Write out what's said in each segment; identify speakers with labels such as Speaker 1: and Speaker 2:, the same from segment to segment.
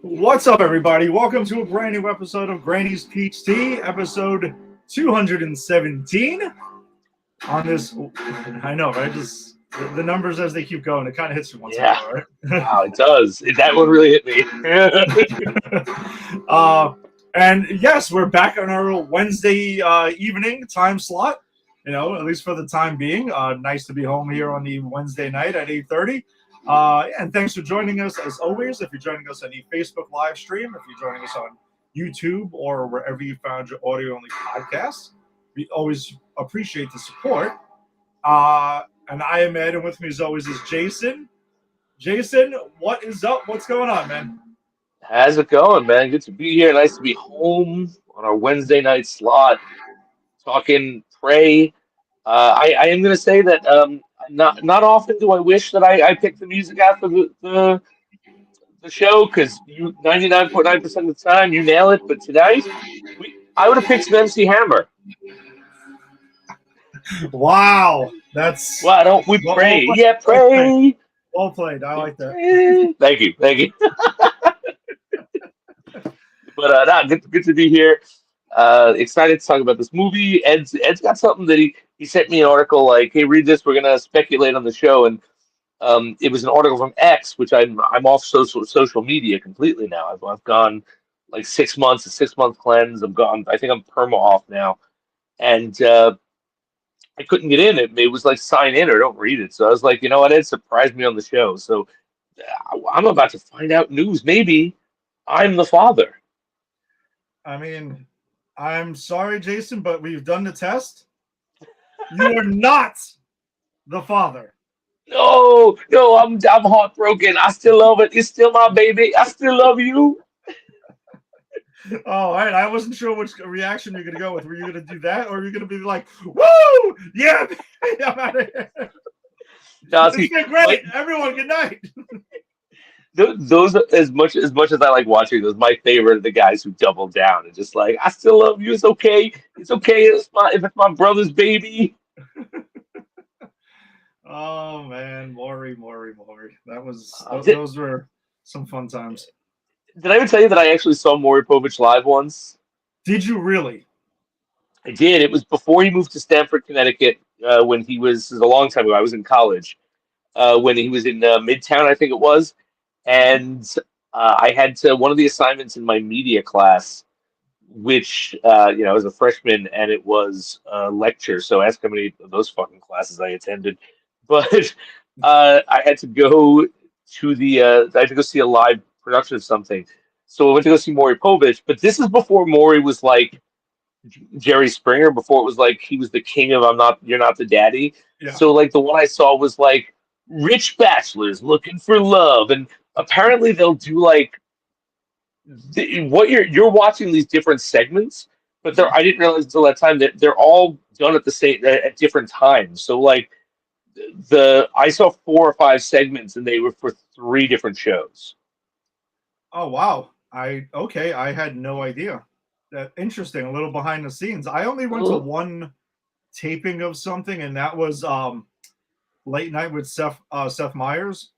Speaker 1: What's up, everybody? Welcome to a brand new episode of Granny's Peach Tea, episode 217. On this, I know, right? Just the numbers as they keep going, it kind of hits you once in a
Speaker 2: Yeah.
Speaker 1: while,
Speaker 2: Wow, it does. That one really hit me.
Speaker 1: right? And yes, we're back on our Wednesday evening time slot. At least for the time being. Nice to be home here on the Wednesday night at 8:30. And thanks for joining us as always. If you're joining us on the Facebook live stream, if you're joining us on YouTube or wherever you found your audio only podcasts, we always appreciate the support. And I am Ed, and with me as always is Jason. Jason, what is up? What's going on, man?
Speaker 2: How's it going, man? Good to be here. Nice to be home on our Wednesday night slot, talking pray. I am going to say that not often do I wish that I picked the music out for the show because you 99.9% of the time you nail it. But tonight, I would have picked some MC Hammer.
Speaker 1: Wow, that's
Speaker 2: Why don't we pray? Yeah,
Speaker 1: well played.
Speaker 2: pray.
Speaker 1: Well played. I like that.
Speaker 2: Thank you. But good to be here. Excited to talk about this movie. Ed's got something that he sent me an article like, hey, read this. We're gonna speculate on the show, and it was an article from X, which I'm off social media completely now. I've gone like 6 months, a 6 month cleanse. I'm gone. I think I'm perma off now, and I couldn't get in. It was like sign in or don't read it. So I was like, you know what? Ed surprised me on the show. So I'm about to find out news. Maybe I'm the father.
Speaker 1: I mean, I'm sorry, Jason, but we've done the test. You are not the father.
Speaker 2: No, I'm heartbroken. I still love it. It's still my baby. I still love you.
Speaker 1: Oh, all right. I wasn't sure which reaction you're gonna go with. Were you gonna do that, or are you gonna be like, "Woo, yeah, I'm out of here.
Speaker 2: Now,
Speaker 1: It's
Speaker 2: see,
Speaker 1: been great, everyone. Good night."
Speaker 2: those as much as I like watching those, my favorite are the guys who double down and just like, I still love you. It's okay. It's okay. If it's my brother's baby.
Speaker 1: Oh man, Maury. That was
Speaker 2: Uh, did,
Speaker 1: those were some fun times.
Speaker 2: did I ever tell you that I actually saw Maury Povich live once?
Speaker 1: Did you really?
Speaker 2: I did. It was before he moved to Stamford, Connecticut. When this is a long time ago. I was in college. When he was in Midtown, I think it was, and I had to one of the assignments in my media class, which as a freshman, and it was a lecture. So ask how many of those fucking classes I attended. But I had to go I had to go see a live production of something. So I went to go see Maury Povich. But this is before Maury was like Jerry Springer, before it was like he was the king of you're not the daddy.
Speaker 1: Yeah.
Speaker 2: So like the one I saw was like rich bachelors looking for love, and apparently they'll do like what you're watching these different segments, but I didn't realize until that time that they're all done at the same at different times. So like the I saw 4 or 5 segments, and they were for 3 different shows.
Speaker 1: Oh wow. I had no idea. That interesting. A little behind the scenes. I only went to one taping of something, and that was late night with Seth Meyers.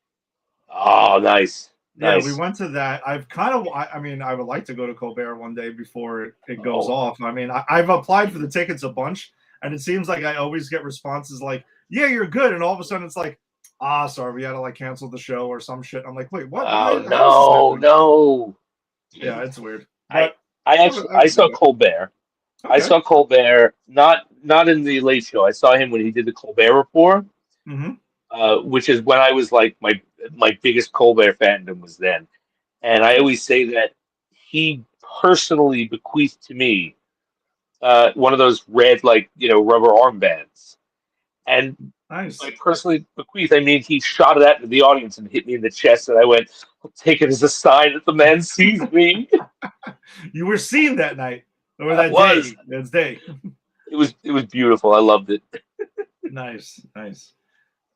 Speaker 2: Oh, nice,
Speaker 1: Yeah, we
Speaker 2: nice.
Speaker 1: went to that. I mean, I would like to go to Colbert one day before it goes
Speaker 2: Oh,
Speaker 1: off. I mean, I've applied for the tickets a bunch, and it seems like I always get responses like, "Yeah, you're good," and all of a sudden it's like, "Ah, sorry, we had to like cancel the show or some shit." I'm like, "Wait, what?
Speaker 2: oh
Speaker 1: How is this
Speaker 2: no,
Speaker 1: happening?"
Speaker 2: no.
Speaker 1: Yeah, it's weird,
Speaker 2: I
Speaker 1: but
Speaker 2: I saw Colbert. I
Speaker 1: okay.
Speaker 2: saw Colbert not in the Late Show. I saw him when he did the Colbert Report,
Speaker 1: Hmm.
Speaker 2: which is when I was like my biggest Colbert fandom was then. And I always say that he personally bequeathed to me one of those red like rubber armbands. And
Speaker 1: Nice.
Speaker 2: by personally bequeath, I mean he shot it at the audience and hit me in the chest, and I went, "I'll take it as a sign that the man sees me."
Speaker 1: You were seen that night or
Speaker 2: I
Speaker 1: that
Speaker 2: was.
Speaker 1: day. That day.
Speaker 2: It was beautiful. I loved it.
Speaker 1: Nice.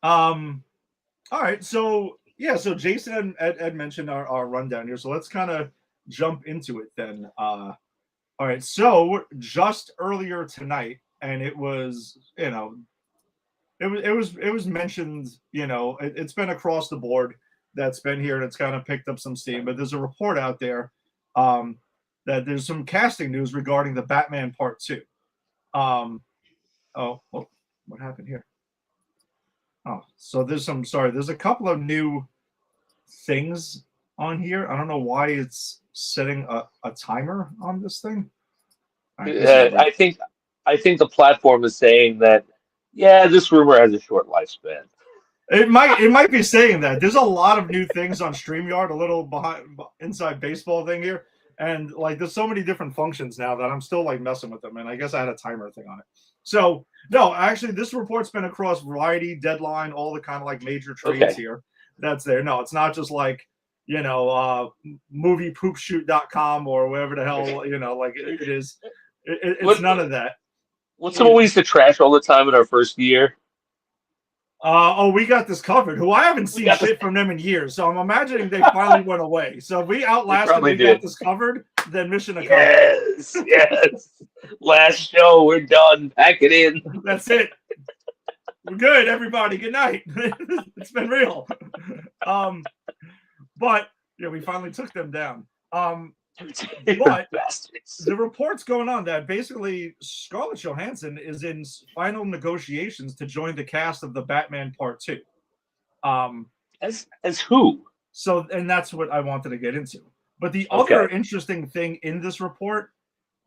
Speaker 1: Um. All right. So yeah. So Jason had mentioned our rundown here. So let's kind of jump into it then. All right. So just earlier tonight, and it was it was mentioned. It's been across the board. that's been here and it's kind of picked up some steam. But there's a report out there that there's some casting news regarding the Batman Part 2. What happened here? Oh, so there's a couple of new things on here. I don't know why it's setting a timer on this thing. All right, this is weird.
Speaker 2: I think the platform is saying that, yeah, this rumor has a short lifespan.
Speaker 1: It might be saying that. There's a lot of new things on StreamYard, a little behind inside baseball thing here. And like there's so many different functions now that I'm still like messing with them. And I guess I had a timer thing on it. So no, actually this report's been across Variety, Deadline, all the kind of like major trades here. That's there. No, it's not just like, moviepoopshoot.com or whatever the hell, like it is. It's none of that.
Speaker 2: What's someone we used to trash all the time in our first year?
Speaker 1: We got this covered. Who I haven't seen shit from them in years, so I'm imagining they finally went away. So if we outlasted, we got this covered, then mission accomplished.
Speaker 2: Yes. Last show, we're done. Pack it in.
Speaker 1: That's it. We're good, everybody. Good night. It's been real. But we finally took them down. But the report's going on that basically Scarlett Johansson is in final negotiations to join the cast of the Batman Part 2.
Speaker 2: As who?
Speaker 1: So, and that's what I wanted to get into. But the other interesting thing in this report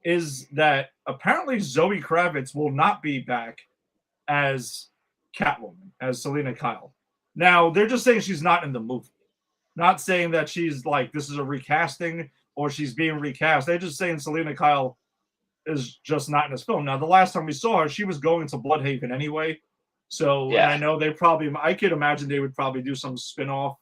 Speaker 1: is that apparently Zoe Kravitz will not be back as Catwoman, as Selena Kyle. Now, they're just saying she's not in the movie. Not saying that she's like, this is a recasting or she's being recast. They're just saying Selena Kyle is just not in this film. Now, the last time we saw her, she was going to Bloodhaven anyway. So, and I know I could imagine they would probably do some spin-off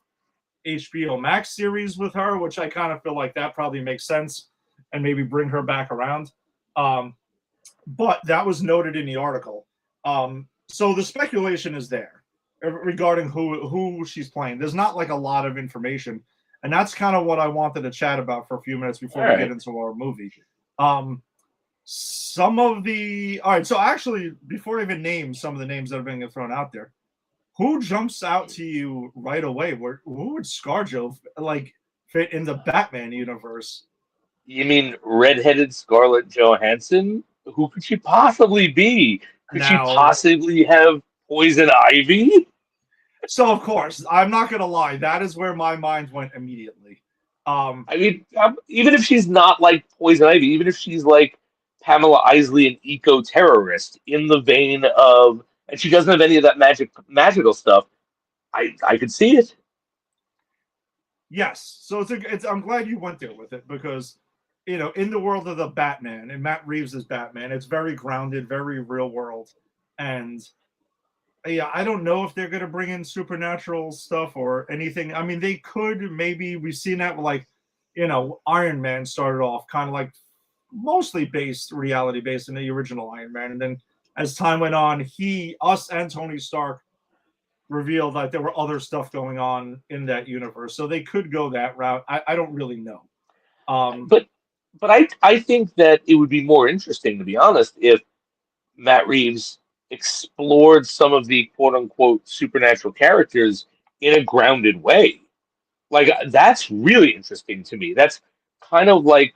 Speaker 1: HBO Max series with her, which I kind of feel like that probably makes sense and maybe bring her back around. But that was noted in the article. So the speculation is there regarding who she's playing. There's not like a lot of information. And that's kind of what I wanted to chat about for a few minutes before we get into our movie. So actually, before I even name some of the names that are being thrown out there, who jumps out to you right away? Who would ScarJo fit in the Batman universe?
Speaker 2: You mean redheaded Scarlett Johansson? Who could she possibly be? Could she possibly have Poison Ivy?
Speaker 1: So, of course, I'm not going to lie. That is where my mind went immediately.
Speaker 2: I mean, even if she's not like Poison Ivy, even if she's like Pamela Isley, an eco-terrorist in the vein of, and she doesn't have any of that magical stuff, I could see it.
Speaker 1: Yes. So I'm glad you went there with it because, in the world of the Batman and Matt Reeves' Batman, it's very grounded, very real world. And yeah, I don't know if they're going to bring in supernatural stuff or anything. I mean, they could maybe. We've seen that with Iron Man started off kind of like mostly reality based in the original Iron Man. And then as time went on, us and Tony Stark revealed that there were other stuff going on in that universe. So they could go that route. I don't really know.
Speaker 2: But I think that it would be more interesting, to be honest, if Matt Reeves explored some of the quote-unquote supernatural characters in a grounded way. Like, that's really interesting to me. That's kind of like,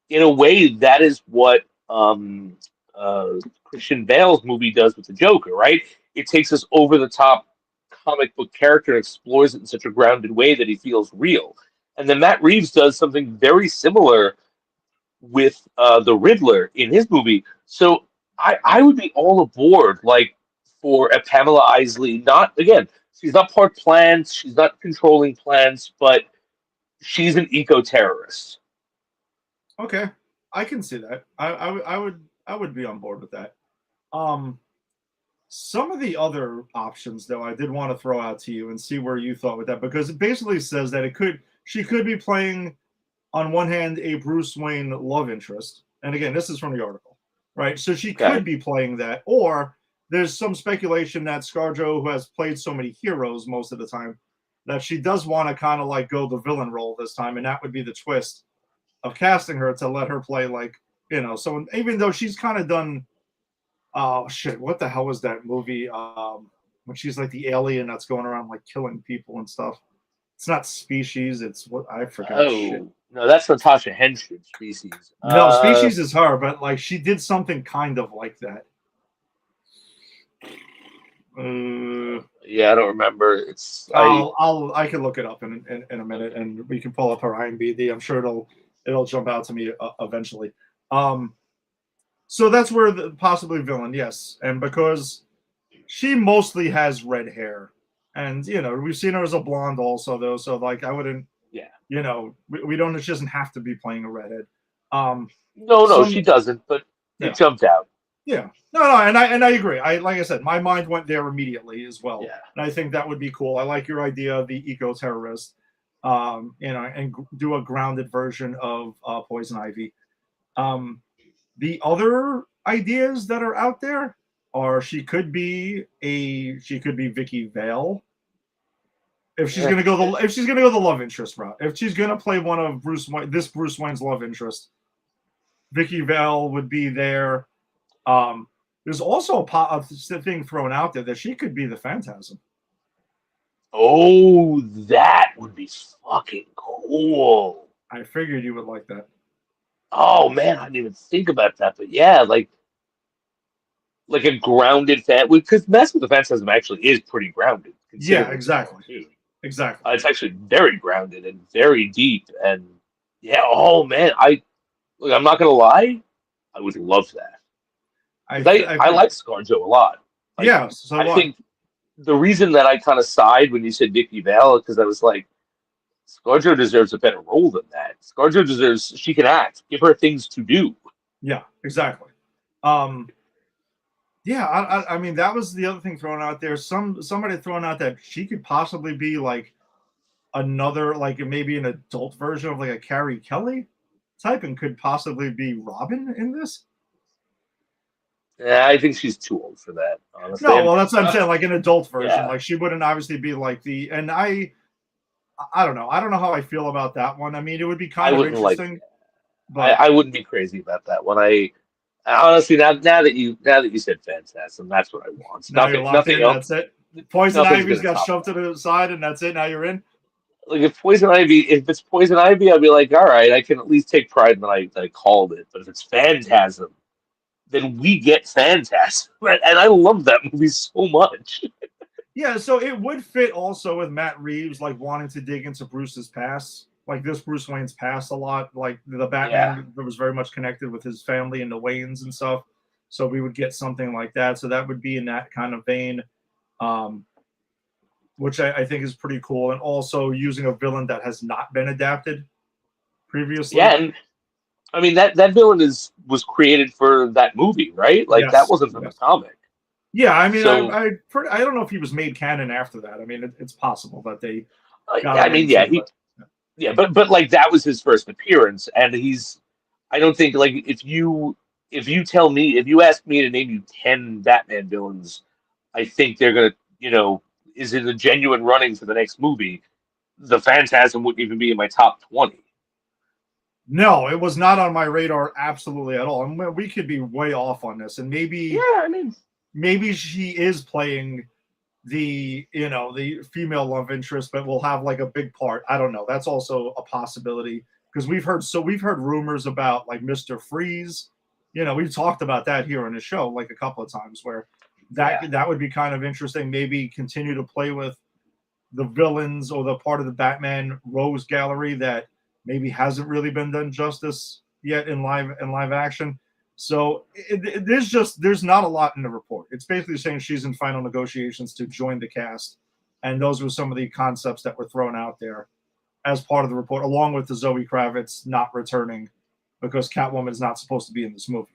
Speaker 2: in a way, that is what Christian Bale's movie does with the Joker, right? It takes us over the top comic book character and explores it in such a grounded way that he feels real. And then Matt Reeves does something very similar with the Riddler in his movie. So I would be all aboard, like, for a Pamela Isley. She's not part plants, she's not controlling plants, but she's an eco-terrorist.
Speaker 1: Okay, I can see that. I would be on board with that. Some of the other options, though, I did want to throw out to you and see where you thought with that, because it basically says that she could be playing, on one hand, a Bruce Wayne love interest, and again, this is from the article, right? So she could be playing that, or there's some speculation that ScarJo, who has played so many heroes most of the time, that she does want to kind of like go the villain role this time, and that would be the twist of casting her to let her play so even though she's kind of done, what the hell was that movie when she's like the alien that's going around like killing people and stuff? It's not Species. It's what I forgot. Shit.
Speaker 2: Oh no, that's Natasha Henstridge Species.
Speaker 1: No, Species is her, but like she did something kind of like that.
Speaker 2: Yeah, I don't remember.
Speaker 1: I can look it up in a minute, and we can pull up her IMDb. I'm sure it'll jump out to me eventually. So that's where possibly villain, yes, and because she mostly has red hair, and we've seen her as a blonde also though. So like I wouldn't,
Speaker 2: yeah.
Speaker 1: We don't. It doesn't have to be playing a redhead.
Speaker 2: No, she doesn't. But it jumped out.
Speaker 1: Yeah. No, and I agree. Like I said, my mind went there immediately as well.
Speaker 2: Yeah.
Speaker 1: And I think that would be cool. I like your idea of the eco-terrorist, and do a grounded version of Poison Ivy. The other ideas that are out there are she could be Vicky Vale. If she's gonna go the love interest route, if she's gonna play one of Bruce Wayne's love interest, Vicky Vale would be there. There's also a thing thrown out there that she could be the Phantasm.
Speaker 2: Oh, that would be fucking cool.
Speaker 1: I figured you would like that.
Speaker 2: Oh man, I didn't even think about that. But yeah, like a grounded fan, because Mask of the Phantasm actually is pretty grounded.
Speaker 1: Yeah, exactly. Exactly.
Speaker 2: It's actually very grounded and very deep, and yeah. Oh man, I'm not gonna lie, I would love that. I like ScarJo a lot. Like,
Speaker 1: yeah, so
Speaker 2: I think the reason that I kind of sighed when you said Vicky Vale because I was like, ScarJo deserves a better role than that. ScarJo deserves she can act. Give her things to do.
Speaker 1: Yeah, exactly. Yeah, I mean that was the other thing thrown out there. Somebody thrown out that she could possibly be like another, like maybe an adult version of like a Carrie Kelly type, and could possibly be Robin in this.
Speaker 2: Yeah, I think she's too old for that, honestly.
Speaker 1: No, well, that's what I'm saying. Like an adult version, like she wouldn't obviously be like and I don't know. I don't know how I feel about that one. I mean, it would be kind of interesting.
Speaker 2: But I wouldn't be crazy about that one. I honestly now that you said Phantasm, that's what I want.
Speaker 1: Now nothing else. That's it. Poison Ivy's got shoved to the side, and that's it. Now you're in.
Speaker 2: Like if it's Poison Ivy, I'll be like, all right, I can at least take pride that I called it. But if it's Phantasm, then we get Phantasm, and I love that movie so much.
Speaker 1: Yeah, so it would fit also with Matt Reeves like wanting to dig into Bruce's past, like this Bruce Wayne's past a lot. Like the Batman that was very much connected with his family and the Waynes and stuff. So we would get something like that. So that would be in that kind of vein, which I think is pretty cool. And also using a villain that has not been adapted previously.
Speaker 2: Yeah, and I mean that villain was created for that movie, right? Like that wasn't from the comic.
Speaker 1: Yeah, I mean, I don't know if he was made canon after that. I mean, it's possible that they.
Speaker 2: But like that was his first appearance, and I don't think like if you ask me to name you 10 Batman villains, I think they're gonna is in a genuine running for the next movie. The Phantasm wouldn't even be in my top 20.
Speaker 1: No, it was not on my radar absolutely at all. And we could be way off on this. And maybe she is playing the female love interest, but will have like a big part. I don't know. That's also a possibility because we've heard rumors about like Mr. Freeze. We've talked about that here on the show like a couple of times where that would be kind of interesting. Maybe continue to play with the villains or the part of the Batman Rose Gallery that maybe hasn't really been done justice yet in live action. So there's not a lot in the report. It's basically saying she's in final negotiations to join the cast, and those were some of the concepts that were thrown out there as part of the report, along with the Zoe Kravitz not returning because Catwoman is not supposed to be in this movie.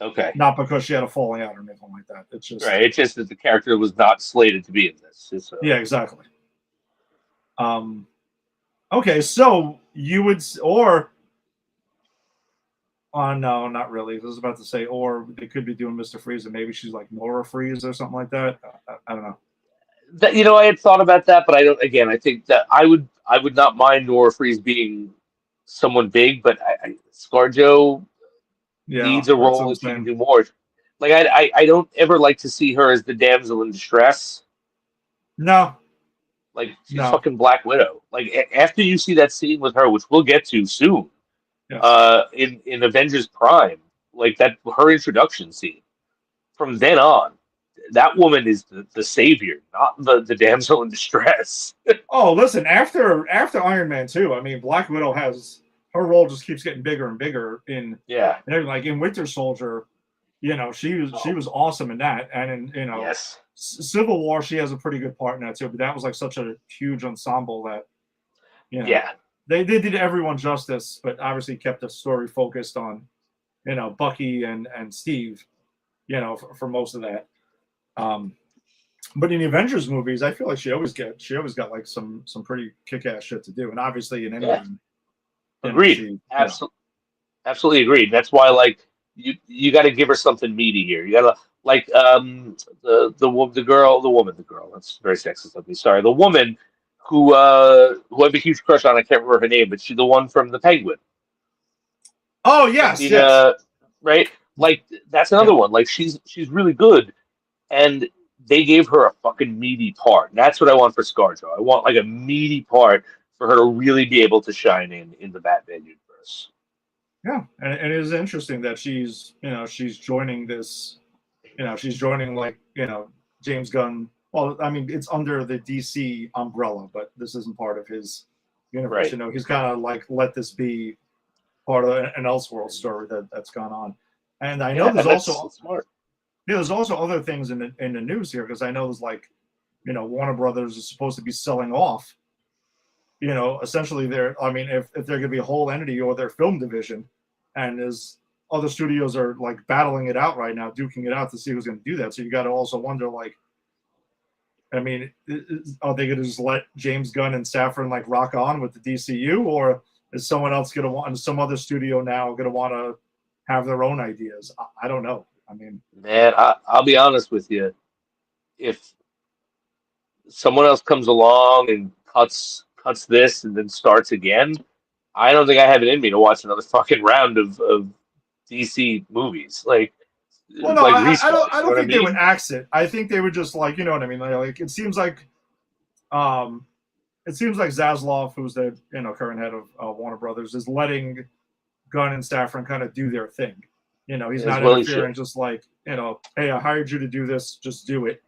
Speaker 2: Okay.
Speaker 1: Not because she had a falling out or anything like that. It's just
Speaker 2: right. It's just that the character was not slated to be in this.
Speaker 1: Yeah, exactly. Okay, so you would or. No, not really. I was about to say, or they could be doing Mr. Freeze, and maybe she's like Nora Freeze or something like that. I don't know.
Speaker 2: I had thought about that, but I don't. Again, I think that I would not mind Nora Freeze being someone big, but ScarJo needs a role if she can do more. Like I don't ever like to see her as the damsel in distress.
Speaker 1: No.
Speaker 2: Like she's
Speaker 1: No.
Speaker 2: fucking Black Widow. Like after you see that scene with her, which we'll get to soon,
Speaker 1: Yes.
Speaker 2: in Avengers Prime, like that her introduction scene. From then on, that woman is the savior, not the damsel in distress.
Speaker 1: Oh, listen. After Iron Man 2, I mean, Black Widow has her role just keeps getting bigger and bigger
Speaker 2: Yeah.
Speaker 1: in like in Winter Soldier. She
Speaker 2: Oh,
Speaker 1: was awesome in that, and in
Speaker 2: yes.
Speaker 1: Civil War, she has a pretty good part in that too. But that was like such a huge ensemble that you know
Speaker 2: Yeah.
Speaker 1: they did everyone justice, but obviously kept the story focused on Bucky and Steve, for most of that. Um, but in the Avengers movies, I feel like she always got like some pretty kick ass shit to do, and obviously in
Speaker 2: Yeah.
Speaker 1: Endgame,
Speaker 2: Agreed.
Speaker 1: she
Speaker 2: Absolutely agreed. That's why, like, you got to give her something meaty here. You got to like the girl. That's very sexist of me. Sorry, the woman who I have a huge crush on. I can't remember her name, but she's the one from the Penguin.
Speaker 1: Oh yes, yes,
Speaker 2: Christina, right? Like that's
Speaker 1: yeah.
Speaker 2: another one. Like she's really good, and they gave her a fucking meaty part. And that's what I want for ScarJo. I want like a meaty part for her to really be able to shine in the Batman universe.
Speaker 1: Yeah, and it is interesting that she's joining this, she's joining like James Gunn. Well, I mean, it's under the DC umbrella, but this isn't part of his universe.
Speaker 2: Right.
Speaker 1: He's kind of like let this be part of an Elseworld story that's gone on. And I know
Speaker 2: Yeah,
Speaker 1: there's
Speaker 2: and that's
Speaker 1: also
Speaker 2: smart.
Speaker 1: there's also other things in the news here because I know there's like Warner Brothers is supposed to be selling off. Essentially, I mean, if they're going to be a whole entity or their film division, and there's other studios are like battling it out right now, duking it out to see who's going to do that. So you got to also wonder, like, I mean, are they going to just let James Gunn and Safran like rock on with the DCU, or is someone else going to want some other studio now going to want to have their own ideas? I don't know. I mean,
Speaker 2: Man, I'll be honest with you. If someone else comes along and cuts this and then starts again, I don't think I have it in me to watch another fucking round of DC movies.
Speaker 1: well, no,
Speaker 2: Like
Speaker 1: I don't.
Speaker 2: restarts.
Speaker 1: I
Speaker 2: You know
Speaker 1: don't
Speaker 2: what I
Speaker 1: think they would
Speaker 2: mean?
Speaker 1: axe it. I think they would just like, you know what I mean. Like it seems like, um, Zaslav, who's the current head of Warner Brothers, is letting Gunn and Safran kind of do their thing. He's
Speaker 2: As
Speaker 1: not
Speaker 2: well as shit.
Speaker 1: interfering. Just like hey, I hired you to do this, just do it.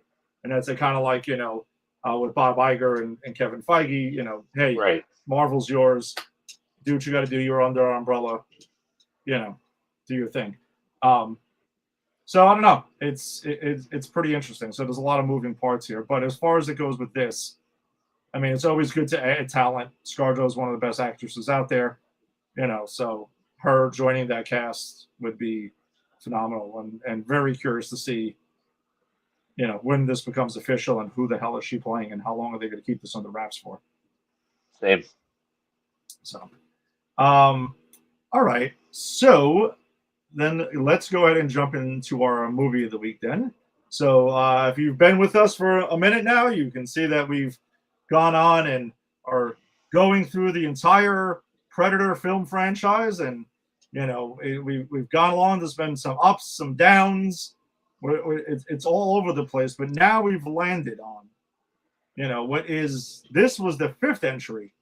Speaker 1: And that's kind of like with Bob Iger and Kevin Feige. Hey,
Speaker 2: Right.
Speaker 1: Marvel's yours. Do what you got to do. You're under our umbrella. Do your thing. Um, so I don't know. It's pretty interesting. So there's a lot of moving parts here. But as far as it goes with this, I mean, it's always good to add talent. ScarJo is one of the best actresses out there. So her joining that cast would be phenomenal, and very curious to see, when this becomes official and who the hell is she playing and how long are they going to keep this under wraps for.
Speaker 2: Same.
Speaker 1: So, all right. So then let's go ahead and jump into our movie of the week then. So if you've been with us for a minute now, you can see that we've gone on and are going through the entire Predator film franchise, and we've gone along. There's been some ups, some downs. It's all over the place, but now we've landed on this was the fifth entry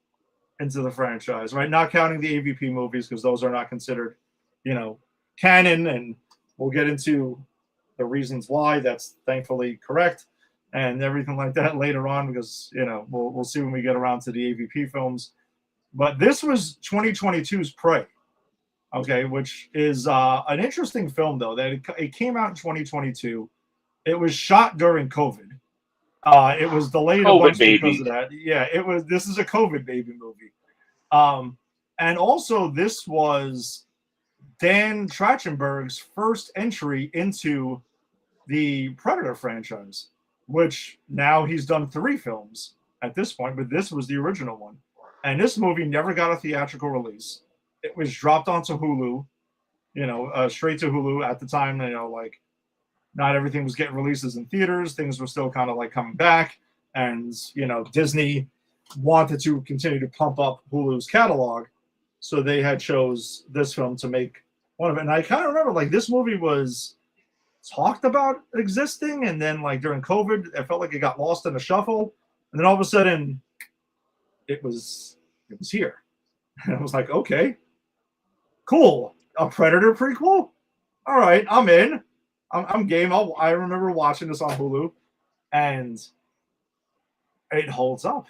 Speaker 1: into the franchise, right? Not counting the AVP movies because those are not considered canon, and we'll get into the reasons why that's thankfully correct and everything like that later on, because we'll see when we get around to the AVP films. But this was 2022's Prey, okay, which is an interesting film though. That it came out in 2022. It was shot during COVID. It was delayed a
Speaker 2: COVID
Speaker 1: bunch because
Speaker 2: baby.
Speaker 1: of that. Yeah, it was. This is a COVID baby movie, and also this was Dan Trachtenberg's first entry into the Predator franchise, which now he's done 3 films at this point, but this was the original one. And this movie never got a theatrical release. It was dropped onto Hulu, straight to Hulu at the time. Like not everything was getting releases in theaters. Things were still kind of like coming back. And, Disney wanted to continue to pump up Hulu's catalog. So they had chose this film to make one of it. And I kind of remember like this movie was talked about existing, and then like during COVID, I felt like it got lost in the shuffle. And then all of a sudden, it was here, and I was like, okay, cool, a Predator prequel. All right, I'm in. I'm game. I remember watching this on Hulu, and it holds up.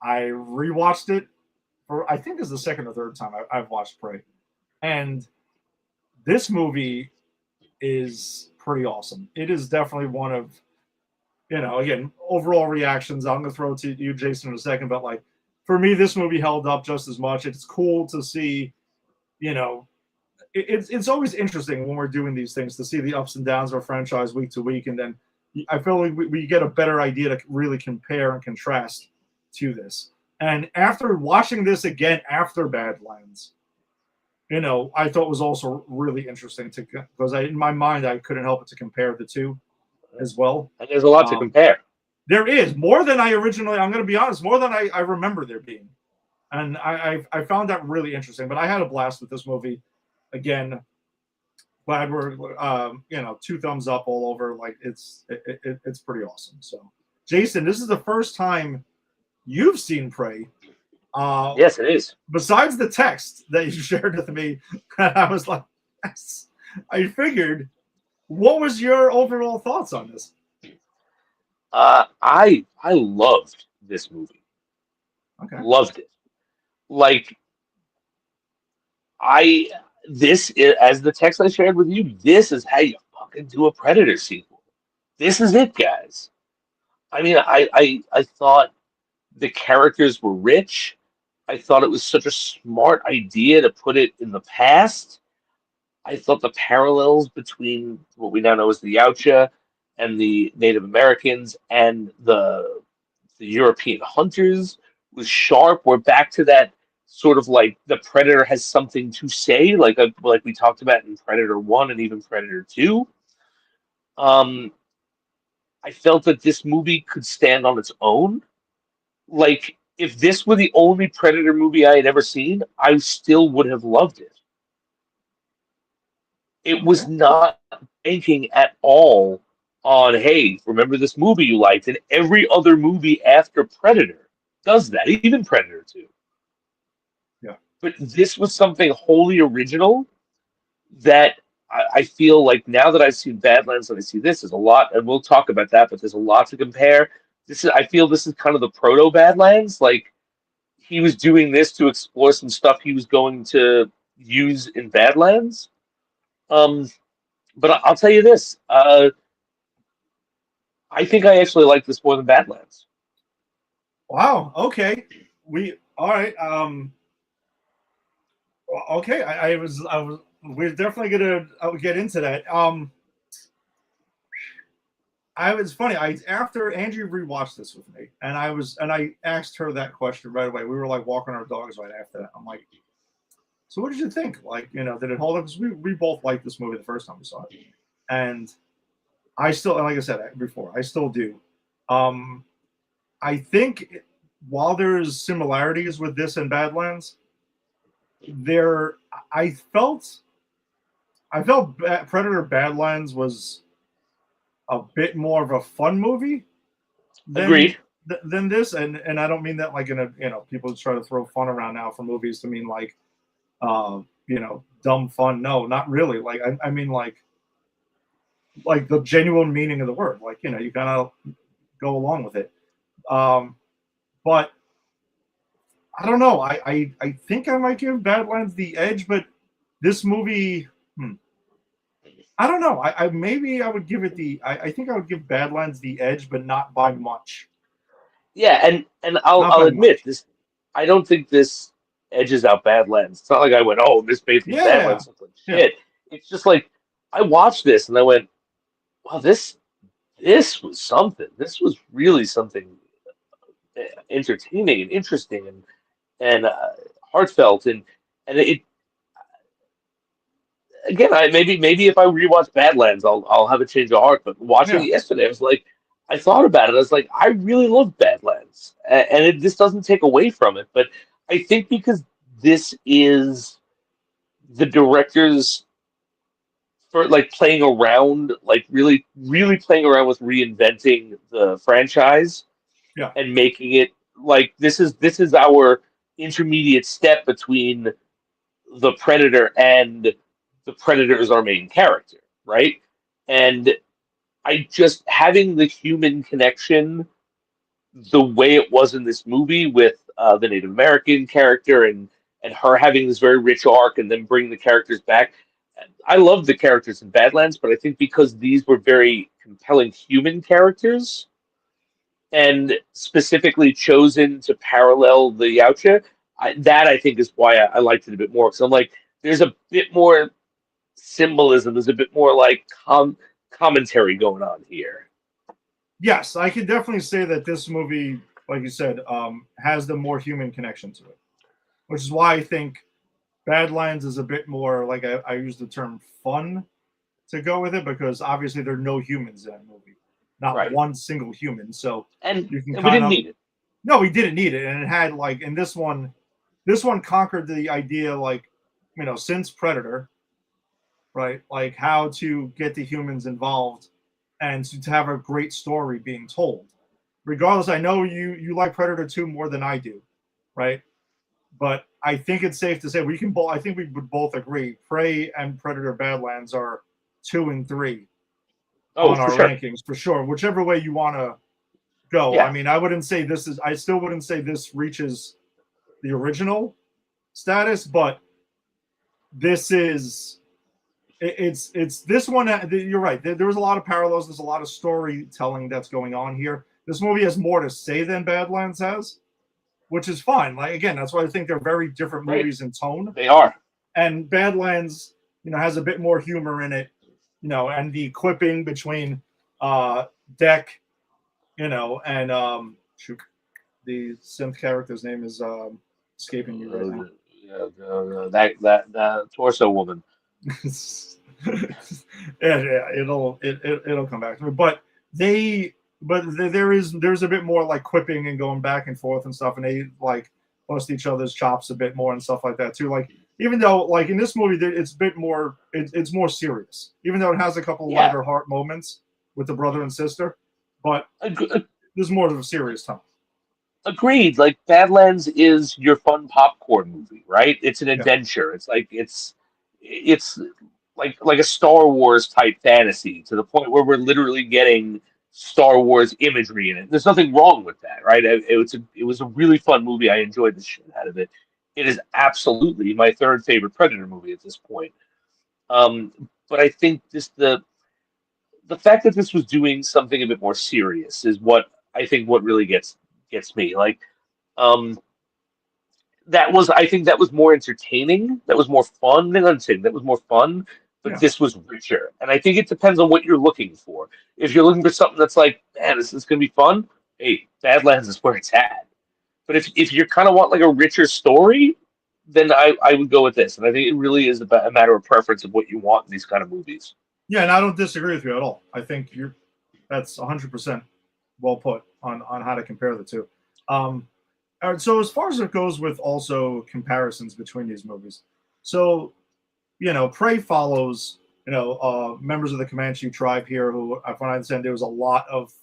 Speaker 1: I rewatched it for I think it's the second or third time I've watched Prey, and this movie is pretty awesome. It is definitely one of, again, overall reactions. I'm gonna throw it to you, Jason, in a second, but like for me, this movie held up just as much. It's cool to see, you know, it's always interesting when we're doing these things to see the ups and downs of a franchise week to week, and then I feel like we get a better idea to really compare and contrast to this. And after watching this again after Badlands, I thought was also really interesting because in my mind I couldn't help but to compare the two as well.
Speaker 2: And there's a lot to compare.
Speaker 1: There is more than I originally. I'm going to be honest, more than I remember there being, and I found that really interesting. But I had a blast with this movie. Again, glad we're 2 thumbs up all over. Like it's pretty awesome. So, Jason, this is the first time you've seen Prey.
Speaker 2: Yes, it is.
Speaker 1: Besides the text that you shared with me, I was like, yes. I figured. What was your overall thoughts on this?
Speaker 2: I loved this movie.
Speaker 1: Okay.
Speaker 2: Loved it. Like this is, as the text I shared with you, this is how you fucking do a Predator sequel. This is it, guys. I mean, I thought the characters were rich. I thought it was such a smart idea to put it in the past. I thought the parallels between what we now know as the Yautja and the Native Americans and the European hunters was sharp. We're back to that sort of like the Predator has something to say, like we talked about in Predator 1 and even Predator 2. I felt that this movie could stand on its own. Like, if this were the only Predator movie I had ever seen, I still would have loved it. It was not banking at all on, hey, remember this movie you liked? And every other movie after Predator does that, even Predator 2.
Speaker 1: Yeah.
Speaker 2: But this was something wholly original that I feel like now that I've seen Badlands and I see this, there's a lot, and we'll talk about that, but there's a lot to compare. I feel this is kind of the proto Badlands. Like, he was doing this to explore some stuff he was going to use in Badlands. But I'll tell you this. I think I actually like this more than Badlands.
Speaker 1: Wow. Okay. All right. Okay. We're definitely gonna get into that. It's funny. After Angie rewatched this with me, and I asked her that question right away. We were like walking our dogs right after that. I'm like, so what did you think? Like, did it hold up? Because we both liked this movie the first time we saw it, and I still, like I said before, I still do. I think while there's similarities with this and Badlands, I felt Predator Badlands was a bit more of a fun movie than this, and I don't mean that like in a people try to throw fun around now for movies to mean like dumb fun. No, not really. Like I mean like the genuine meaning of the word. Like you kind of go along with it. But I don't know. I think I might give Badlands the edge, but this movie. I don't know. Maybe I would give it I think I would give Badlands the edge, but not by much.
Speaker 2: Yeah, and I'll admit this. I don't think this edges out Badlands. It's not like I went, oh, this basically Badlands looks like shit. Yeah. It's just like I watched this and I went, wow, this was something. This was really something entertaining and interesting and heartfelt and it. Again, maybe if I rewatch Badlands, I'll have a change of heart. But watching it yesterday, I was like, I thought about it. I was like, I really love Badlands, and this doesn't take away from it. But I think because this is the director's for like playing around, like really playing around with reinventing the franchise.
Speaker 1: Yeah.
Speaker 2: and making it like this is our intermediate step between the Predator and the Predator is our main character, right? And I just having the human connection the way it was in this movie with the Native American character and her having this very rich arc and then bringing the characters back. I love the characters in Badlands, but I think because these were very compelling human characters and specifically chosen to parallel the Yautja, that I think is why I liked it a bit more. Because I'm like, there's a bit more symbolism, there's a bit more like commentary going on here.
Speaker 1: Yes, I can definitely say that this movie, like you said, has the more human connection to it, which is why I think Badlands is a bit more like I use the term fun to go with it because obviously there are no humans in that movie, not
Speaker 2: Right.
Speaker 1: one single human. So
Speaker 2: And,
Speaker 1: you can
Speaker 2: and we
Speaker 1: kind
Speaker 2: didn't
Speaker 1: of
Speaker 2: need it.
Speaker 1: no, we didn't need it, and it had like in this one conquered the idea like since Predator, right? Like how to get the humans involved and to have a great story being told. Regardless, I know you like Predator 2 more than I do, right? But I think it's safe to say we can both. I think we would both agree. Prey and Predator Badlands are 2 and 3
Speaker 2: Oh,
Speaker 1: on
Speaker 2: for
Speaker 1: our
Speaker 2: sure.
Speaker 1: rankings for sure. Whichever way you want to go. I
Speaker 2: Yeah.
Speaker 1: mean, I wouldn't say this is. I still wouldn't say this reaches the original status, but this is. It's this one. You're right. There was a lot of parallels. There's a lot of storytelling that's going on here. This movie has more to say than Badlands has, which is fine. Like again, that's why I think they're very different
Speaker 2: Right.
Speaker 1: movies in tone.
Speaker 2: They are.
Speaker 1: And Badlands, has a bit more humor in it, and the clipping between Deck, and shoot, the synth character's name is escaping me right now.
Speaker 2: That torso woman.
Speaker 1: It'll come back to me. But there's a bit more like quipping and going back and forth and stuff, and they like bust each other's chops a bit more and stuff like that too. Like even though like in this movie it's a bit more it's more serious, even though it has a couple of lighter heart moments with the brother and sister, but there's more of a serious tone.
Speaker 2: Agreed. Like Badlands is your fun popcorn movie, right? It's an adventure. It's like it's like a Star Wars type fantasy to the point where we're literally getting Star Wars imagery in it. There's nothing wrong with that, right? It was a really fun movie. I enjoyed the shit out of it. It is absolutely my third favorite Predator movie at this point. But I think the fact that this was doing something a bit more serious is what I think what really gets me. Like, um, I think that was more entertaining. That was more fun than entertaining. That was more fun, but this was richer. And I think it depends on what you're looking for. If you're looking for something that's like, man, this is gonna be fun, hey, Badlands is where it's at. But if you kind of want like a richer story, then I would go with this. And I think it really is a matter of preference of what you want in these kind of movies.
Speaker 1: Yeah, and I don't disagree with you at all. I think that's 100% well put on how to compare the two. All right, so as far as it goes with also comparisons between these movies, so Prey follows members of the Comanche tribe here who, from what I understand, there was a lot of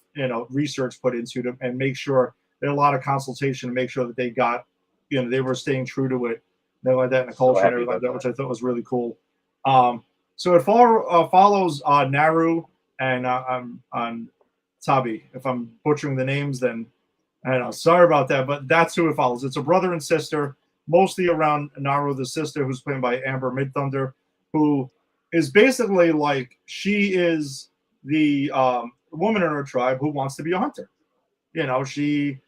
Speaker 1: research put into them and make sure there a lot of consultation to make sure that they got they were staying true to it, like that in the culture and everything like that, which I thought was really cool. So it follows Naru and Tabi. If I'm butchering the names, then I don't know. Sorry about that, but that's who it follows. It's a brother and sister, mostly around Naru, the sister, who's played by Amber Midthunder, who is basically like she is the woman in her tribe who wants to be a hunter. She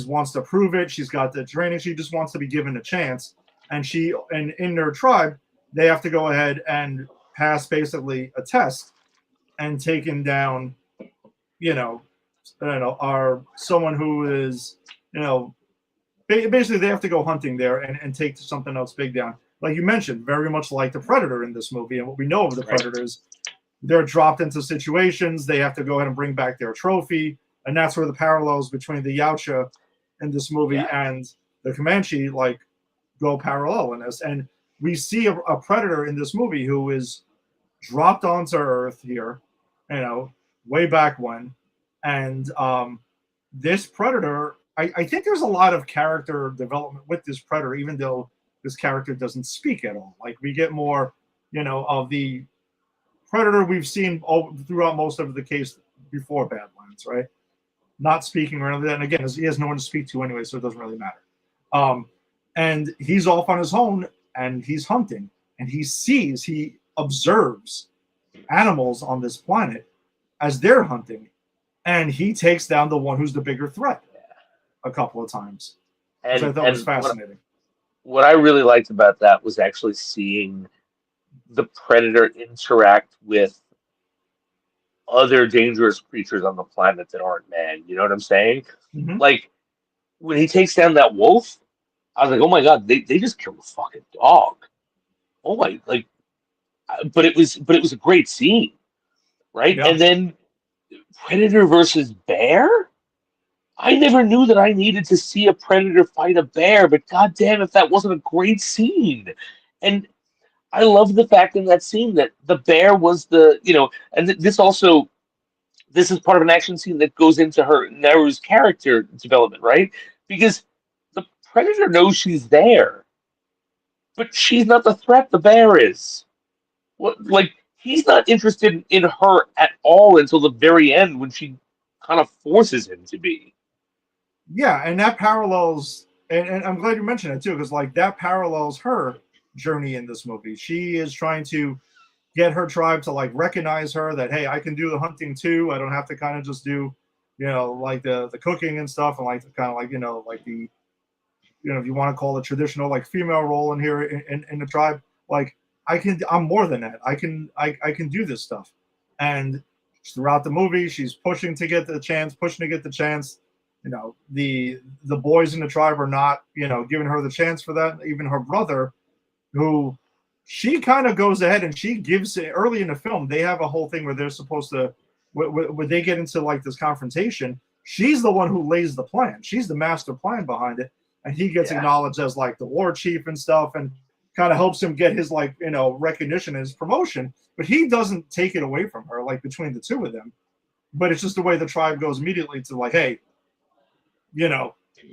Speaker 1: wants to prove it. She's got the training. She just wants to be given a chance. And in their tribe, they have to go ahead and pass basically a test and taken down, are someone who is, basically they have to go hunting there and take something else big down. Like you mentioned, very much like the Predator in this movie. And what we know of the Predators, they're dropped into situations. They have to go ahead and bring back their trophy. And that's where the parallels between the Yautja in this movie and the Comanche, like, go parallel in this. And we see a Predator in this movie who is dropped onto Earth here, way back when. And this predator, I think there's a lot of character development with this predator, even though this character doesn't speak at all. Like we get more, of the predator we've seen throughout most of the case before Badlands, right? Not speaking or anything. And again, he has no one to speak to anyway, so it doesn't really matter. And he's off on his own and he's hunting and he observes animals on this planet as they're hunting, and he takes down the one who's the bigger threat a couple of times, which I thought was fascinating.
Speaker 2: What I really liked about that was actually seeing the predator interact with other dangerous creatures on the planet that aren't man. You know what I'm saying?
Speaker 1: Mm-hmm.
Speaker 2: Like when he takes down that wolf, I was like, oh my god, they just killed a fucking dog. Oh my, like, but it was a great scene, right?
Speaker 1: Yeah.
Speaker 2: And then predator versus bear. I never knew that I needed to see a predator fight a bear, but goddamn, if that wasn't a great scene. And I love the fact in that scene that the bear was and this is part of an action scene that goes into Naru's character development, right? Because the predator knows she's there, but she's not the threat. The bear is. Like he's not interested in her at all until the very end when she kind of forces him to be.
Speaker 1: Yeah, and that parallels, and I'm glad you mentioned it too, because like that parallels her journey in this movie. She is trying to get her tribe to like recognize her that, hey, I can do the hunting too. I don't have to kind of just do, like the cooking and stuff, and like the kind of like like the, if you want to call it traditional like female role in here in the tribe, like I'm more than that. I can do this stuff, and throughout the movie, she's pushing to get the chance. The boys in the tribe are not, giving her the chance for that. Even her brother, who she kind of goes ahead and she gives it early in the film. They have a whole thing where they're supposed to, where they get into like this confrontation. She's the one who lays the plan. She's the master plan behind it. And he gets acknowledged as like the war chief and stuff, and kind of helps him get his like, recognition and his promotion. But he doesn't take it away from her, like between the two of them. But it's just the way the tribe goes immediately to like, hey,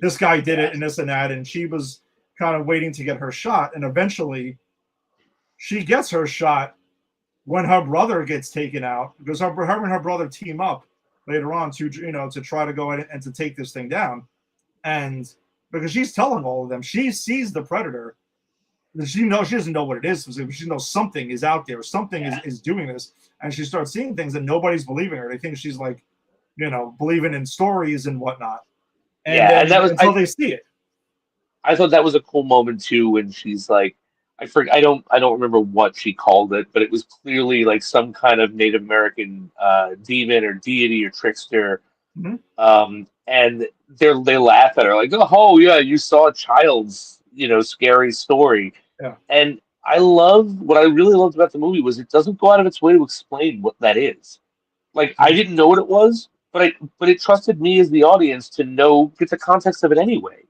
Speaker 1: this guy did it and this and that. And she was kind of waiting to get her shot. And eventually she gets her shot when her brother gets taken out, because her and her brother team up later on to, to try to go in and to take this thing down. And because she's telling all of them, she sees the predator. She doesn't know what it is. She knows something is out there. Something is doing this. And she starts seeing things and nobody's believing her. They think she's like, believing in stories and whatnot. And that was until they see it.
Speaker 2: I thought that was a cool moment too when she's like, I don't remember what she called it, but it was clearly like some kind of Native American demon or deity or trickster.
Speaker 1: Mm-hmm.
Speaker 2: And they laugh at her like, oh yeah, you saw a child's scary story.
Speaker 1: Yeah.
Speaker 2: And what I really loved about the movie was it doesn't go out of its way to explain what that is. Like I didn't know what it was, but it trusted me as the audience to get the context of it anyway.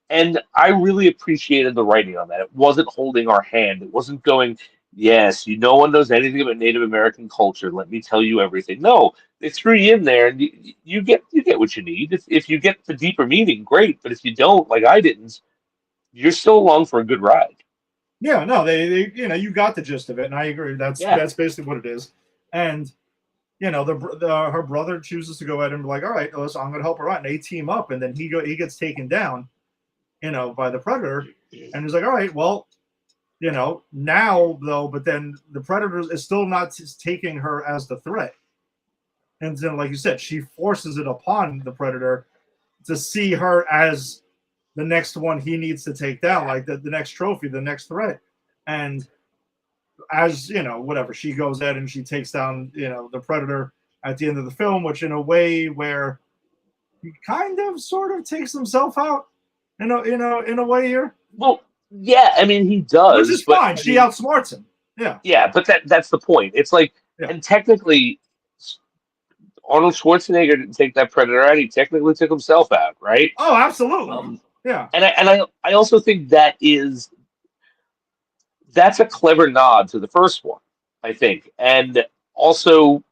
Speaker 2: And I really appreciated the writing on that. It wasn't holding our hand. It wasn't going, yes, no one knows anything about Native American culture. Let me tell you everything. No, they threw you in there, and you get what you need. If you get the deeper meaning, great. But if you don't, like I didn't, you're still along for a good ride.
Speaker 1: Yeah, no, they you got the gist of it, and I agree. That's basically what it is. And her brother chooses to go ahead and be like, all right, listen, I'm going to help her out, and they team up, and then he gets taken down, by the predator, and he's like, all right, well, now though, but then the predator is still not taking her as the threat, and then, like you said, she forces it upon the predator to see her as the next one he needs to take down, like the next trophy, the next threat, and as whatever, she goes ahead and she takes down the predator at the end of the film, which in a way where he kind of sort of takes himself out. In a way here.
Speaker 2: Well, yeah, I mean he does,
Speaker 1: which is fine. She outsmarts him. Yeah.
Speaker 2: Yeah, but that's the point. It's like, and technically, Arnold Schwarzenegger didn't take that predator out. He technically took himself out, right?
Speaker 1: Oh, absolutely. Yeah.
Speaker 2: And I also think that's a clever nod to the first one, I think, and also,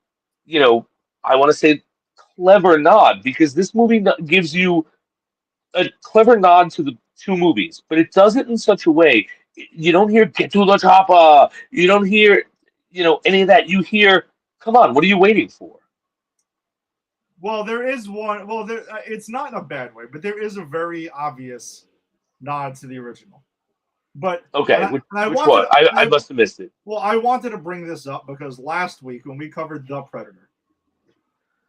Speaker 2: I want to say clever nod because this movie gives you a clever nod to the two movies, but it does it in such a way you don't hear "get to the chopper," you don't hear any of that. You hear, "Come on, what are you waiting for?"
Speaker 1: Well, there is one. Well, it's not in a bad way, but there is a very obvious nod to the original. But
Speaker 2: Okay,
Speaker 1: and I
Speaker 2: which
Speaker 1: wanted,
Speaker 2: one? I must have missed it.
Speaker 1: well, I wanted to bring this up because last week when we covered The Predator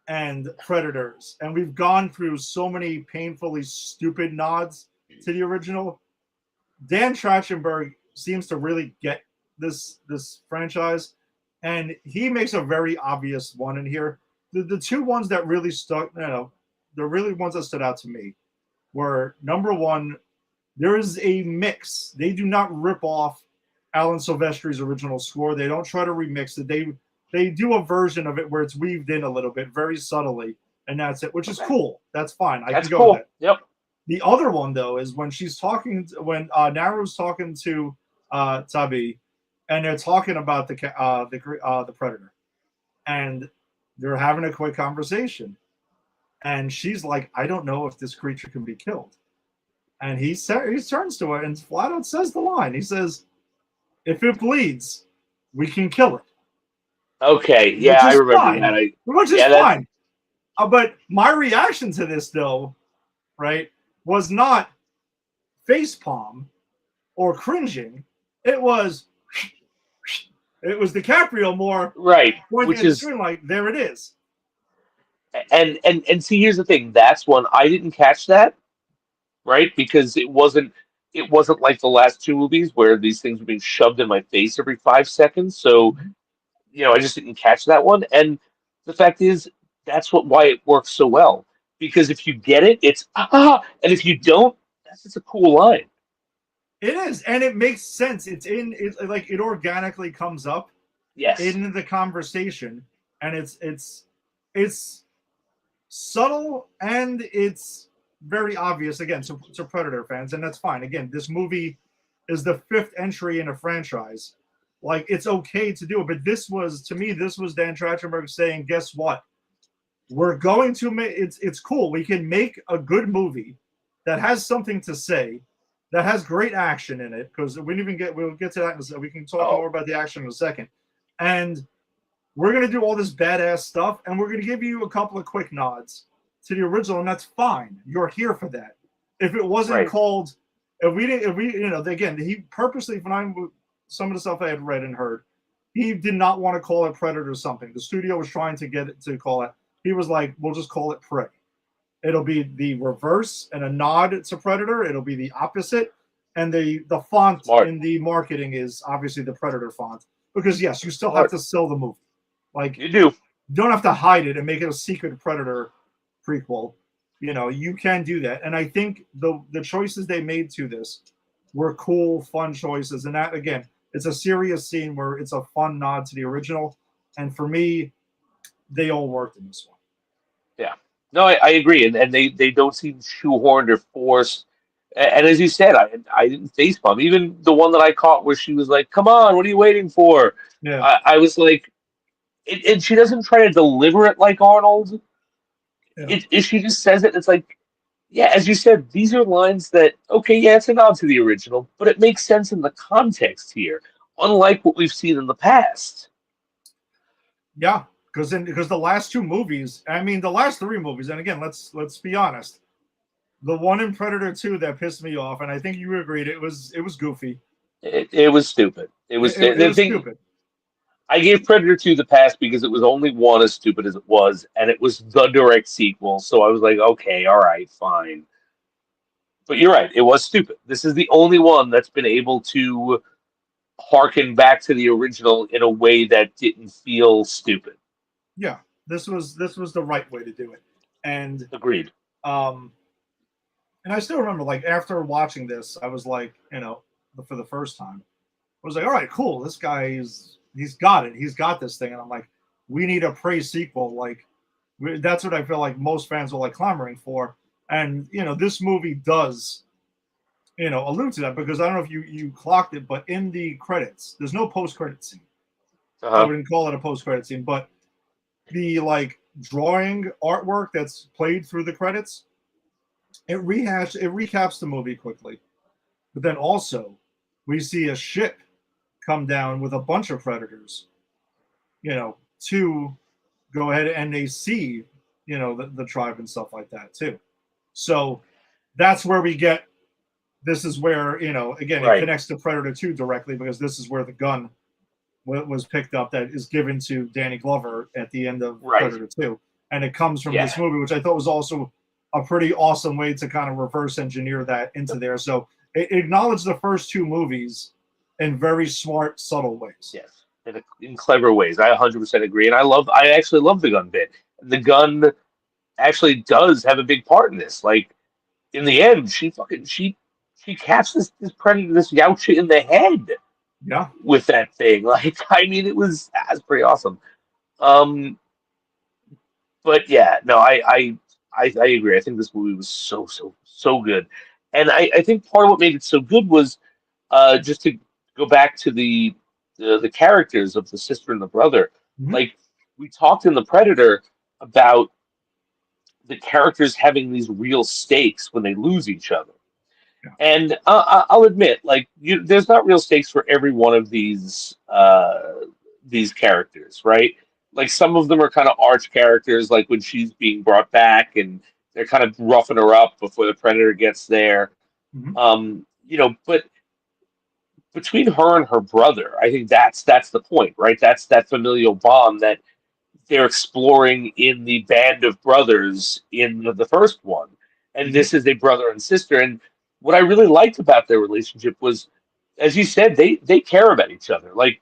Speaker 1: and Predators, and we've gone through so many painfully stupid nods to the original, Dan Trachtenberg seems to really get this franchise, and he makes a very obvious one in here. The two ones that really stuck, the really ones that stood out to me were number one. There is a mix. They do not rip off Alan Silvestri's original score. They don't try to remix it. They do a version of it where it's weaved in a little bit, very subtly, and that's it, which is cool. That's fine. I
Speaker 2: That's
Speaker 1: can go
Speaker 2: cool.
Speaker 1: with that.
Speaker 2: Yep.
Speaker 1: The other one though is when she's talking, when Naru's talking to Tabi, and they're talking about the predator, and they're having a quick conversation, and she's like, "I don't know if this creature can be killed," and he turns to her and flat out says the line. He says, "If it bleeds, we can kill it."
Speaker 2: Okay.
Speaker 1: Which
Speaker 2: Yeah, I
Speaker 1: is
Speaker 2: remember
Speaker 1: fine.
Speaker 2: that.
Speaker 1: Which is fine. But my reaction to this, though, right, was not facepalm or cringing. It was DiCaprio more
Speaker 2: Right,
Speaker 1: pointing
Speaker 2: which
Speaker 1: at the
Speaker 2: is
Speaker 1: screen like, there it is.
Speaker 2: and see, here's the thing. That's one I didn't catch that, right? Because it wasn't like the last two movies where these things were being shoved in my face every 5 seconds. So, I just didn't catch that one. And the fact is, that's why it works so well. Because if you get it, it's and if you don't, that's just a cool line.
Speaker 1: It is, and it makes sense. Like it organically comes up
Speaker 2: Yes.
Speaker 1: in the conversation, and it's subtle and it's very obvious again to Predator fans, and that's fine. Again, this movie is the fifth entry in a franchise. Like it's okay to do it, but this was Dan Trachtenberg saying, "Guess what? We're going to make it's cool. We can make a good movie that has something to say, that has great action in it. Because we'll get to that in a second. We can talk
Speaker 2: Oh,
Speaker 1: more about the action in a second, and we're gonna do all this badass stuff, and we're gonna give you a couple of quick nods to the original, and that's fine. You're here for that. If it wasn't
Speaker 2: right.
Speaker 1: called, if we, again, he purposely, some of the stuff I had read and heard, he did not want to call it Predator something. The studio was trying to get it to call it. He was like, we'll just call it Prey. It'll be the reverse and a nod to Predator. It'll be the opposite. And the font
Speaker 2: Smart.
Speaker 1: in the marketing is obviously the Predator font. Because yes, you still
Speaker 2: Smart.
Speaker 1: have to sell the movie. Like
Speaker 2: You do.
Speaker 1: you don't have to hide it and make it a secret Predator prequel. You can do that. And I think the choices they made to this were cool, fun choices. And that again, it's a serious scene where it's a fun nod to the original. And for me, they all worked in this one.
Speaker 2: Yeah. No, I agree, and they don't seem shoehorned or forced. And as you said, I didn't face palm. Even the one that I caught where she was like, "Come on, what are you waiting for?"
Speaker 1: Yeah.
Speaker 2: I was like, and she doesn't try to deliver it like Arnold.
Speaker 1: Yeah.
Speaker 2: She just says it. It's like, yeah, as you said, these are lines that okay, yeah, it's a nod to the original, but it makes sense in the context here, unlike what we've seen in the past.
Speaker 1: Yeah. Because the last two movies, I mean the last three movies, and again, let's be honest. The one in Predator 2 that pissed me off, and I think you agreed, it was goofy.
Speaker 2: It was stupid. It was
Speaker 1: It
Speaker 2: the
Speaker 1: was
Speaker 2: thing.
Speaker 1: stupid.
Speaker 2: I gave Predator 2 the pass because it was only one as stupid as it was, and it was the direct sequel. So I was like, okay, all right, fine. But you're right, it was stupid. This is the only one that's been able to harken back to the original in a way that didn't feel stupid.
Speaker 1: Yeah. This was the right way to do it. And
Speaker 2: Agreed.
Speaker 1: um and I still remember like after watching this, I was like, for the first time, I was like, all right, cool. This guy he's got it. He's got this thing. And I'm like, we need a Prey sequel. Like that's what I feel like most fans are like clamoring for. And this movie does, allude to that because I don't know if you clocked it, but in the credits, there's no post credit scene. I
Speaker 2: Uh-huh.
Speaker 1: wouldn't call it a post credit scene, but the drawing artwork that's played through the credits. It recaps the movie quickly, but then also we see a ship come down with a bunch of predators, to go ahead, and they see, the tribe and stuff like that too. So that's where we get. This is where, again, it
Speaker 2: Right.
Speaker 1: connects to Predator 2 directly, because this is where the gun was picked up that is given to Danny Glover at the end of
Speaker 2: Right.
Speaker 1: Predator 2. And it comes from
Speaker 2: Yeah.
Speaker 1: this movie, which I thought was also a pretty awesome way to kind of reverse engineer that into there. So it acknowledged the first two movies in very smart, subtle ways.
Speaker 2: Yes. In clever ways. I 100% agree. And I actually love the gun bit. The gun actually does have a big part in this. Like, in the end, she caps this predator, this Yautja in the head
Speaker 1: Yeah.
Speaker 2: with that thing. Like, I mean, that's pretty awesome. Um, but yeah, no, I agree. I think this movie was so good, and I think part of what made it so good was just to go back to the characters of the sister and the brother.
Speaker 1: Mm-hmm.
Speaker 2: Like, we talked in the Predator about the characters having these real stakes when they lose each other.
Speaker 1: Yeah.
Speaker 2: And I'll admit, like, there's not real stakes for every one of these characters, right? Like, some of them are kind of arch characters, like when she's being brought back and they're kind of roughing her up before the predator gets there.
Speaker 1: Mm-hmm.
Speaker 2: But between her and her brother, I think that's the point, right? That's that familial bond that they're exploring in the Band of Brothers in the first one, and
Speaker 1: Mm-hmm.
Speaker 2: this is a brother and sister. And what I really liked about their relationship was, as you said, they care about each other. Like,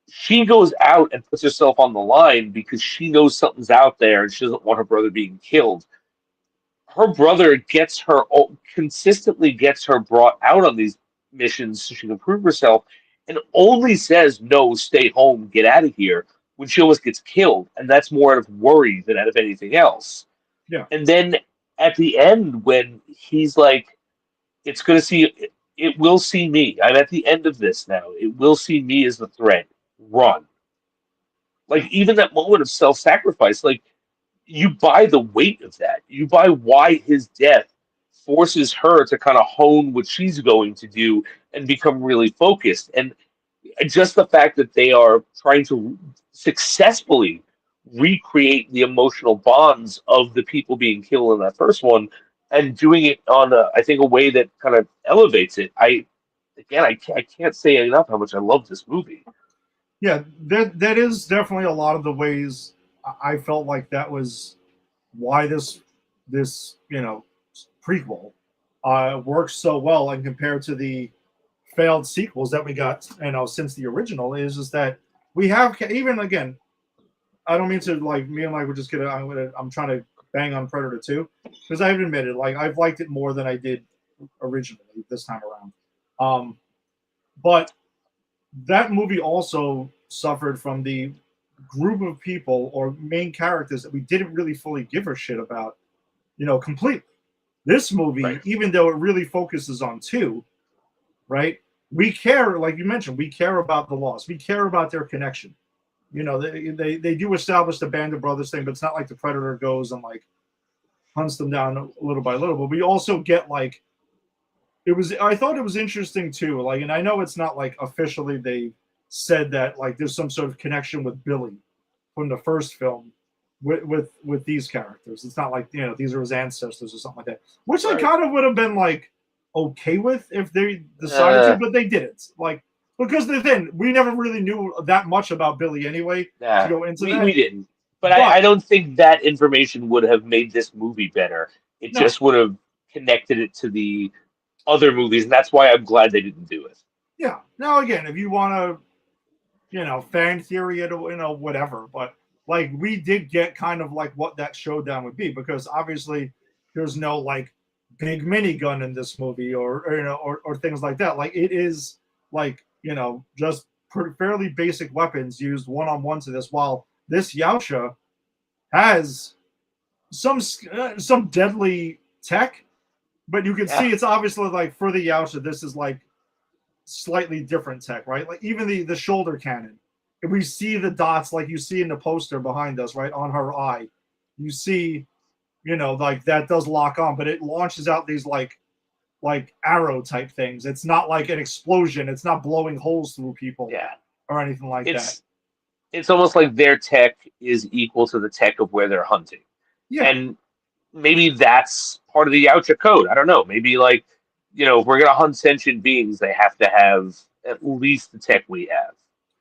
Speaker 2: she goes out and puts herself on the line because she knows something's out there and she doesn't want her brother being killed. Her brother consistently gets her brought out on these missions so she can prove herself, and only says no, stay home, get out of here, when she almost gets killed, and that's more out of worry than out of anything else.
Speaker 1: Yeah.
Speaker 2: And then at the end, when he's like, it's going to see, it will see me. I'm at the end of this now. It will see me as the threat. Run. Like, even that moment of self-sacrifice, like, you buy the weight of that. You buy why his death forces her to kind of hone what she's going to do and become really focused. And just the fact that they are trying to successfully recreate the emotional bonds of the people being killed in that first one, and doing it on I think a way that kind of elevates it. I can't say enough how much I love this movie.
Speaker 1: Yeah, that is definitely a lot of the ways I felt like that was why this prequel works so well, and compared to the failed sequels that we got, since the original, is that we have, even again, I don't mean to, like, me and like we're just I'm trying to bang on Predator 2, because I've admitted, like, I've liked it more than I did originally this time around. But that movie also suffered from the group of people or main characters that we didn't really fully give a shit about, completely. This movie,
Speaker 2: Right.
Speaker 1: even though it really focuses on two, right? We care, like you mentioned, we care about the loss. We care about their connection. They do establish the Band of Brothers thing, but it's not like the Predator goes and like hunts them down little by little. But we also get like I thought it was interesting too. Like, and I know it's not like officially they said that like there's some sort of connection with Billy from the first film with these characters. It's not like these are his ancestors or something like that, which I
Speaker 2: Right.
Speaker 1: kind of would have been like okay with if they decided to,
Speaker 2: Uh,
Speaker 1: but they didn't. Like, because then we never really knew that much about Billy anyway to
Speaker 2: nah,
Speaker 1: go into
Speaker 2: we
Speaker 1: that.
Speaker 2: didn't. But I
Speaker 1: But
Speaker 2: don't think that information would have made this movie better. It
Speaker 1: no,
Speaker 2: just would have connected it to the other movies, and that's why I'm glad they didn't do it.
Speaker 1: yeah. Now again, if you want to fan theory it, whatever. But like we did get kind of like what that showdown would be, because obviously there's no like big minigun in this movie or things like that. Like it is like, just fairly basic weapons used one on one to this, while this Yautja has some deadly tech, but you can
Speaker 2: Yeah.
Speaker 1: see it's obviously like for the Yautja, this is like slightly different tech, right? Like even the shoulder cannon. If we see the dots like you see in the poster behind us, right, on her eye, you see, like that does lock on, but it launches out these like arrow type things. It's not like an explosion. It's not blowing holes through people
Speaker 2: Yeah.
Speaker 1: or anything like that.
Speaker 2: It's almost like their tech is equal to the tech of where they're hunting.
Speaker 1: Yeah.
Speaker 2: And maybe that's part of the Yautja code. I don't know. Maybe like, if we're gonna hunt sentient beings, they have to have at least the tech we have.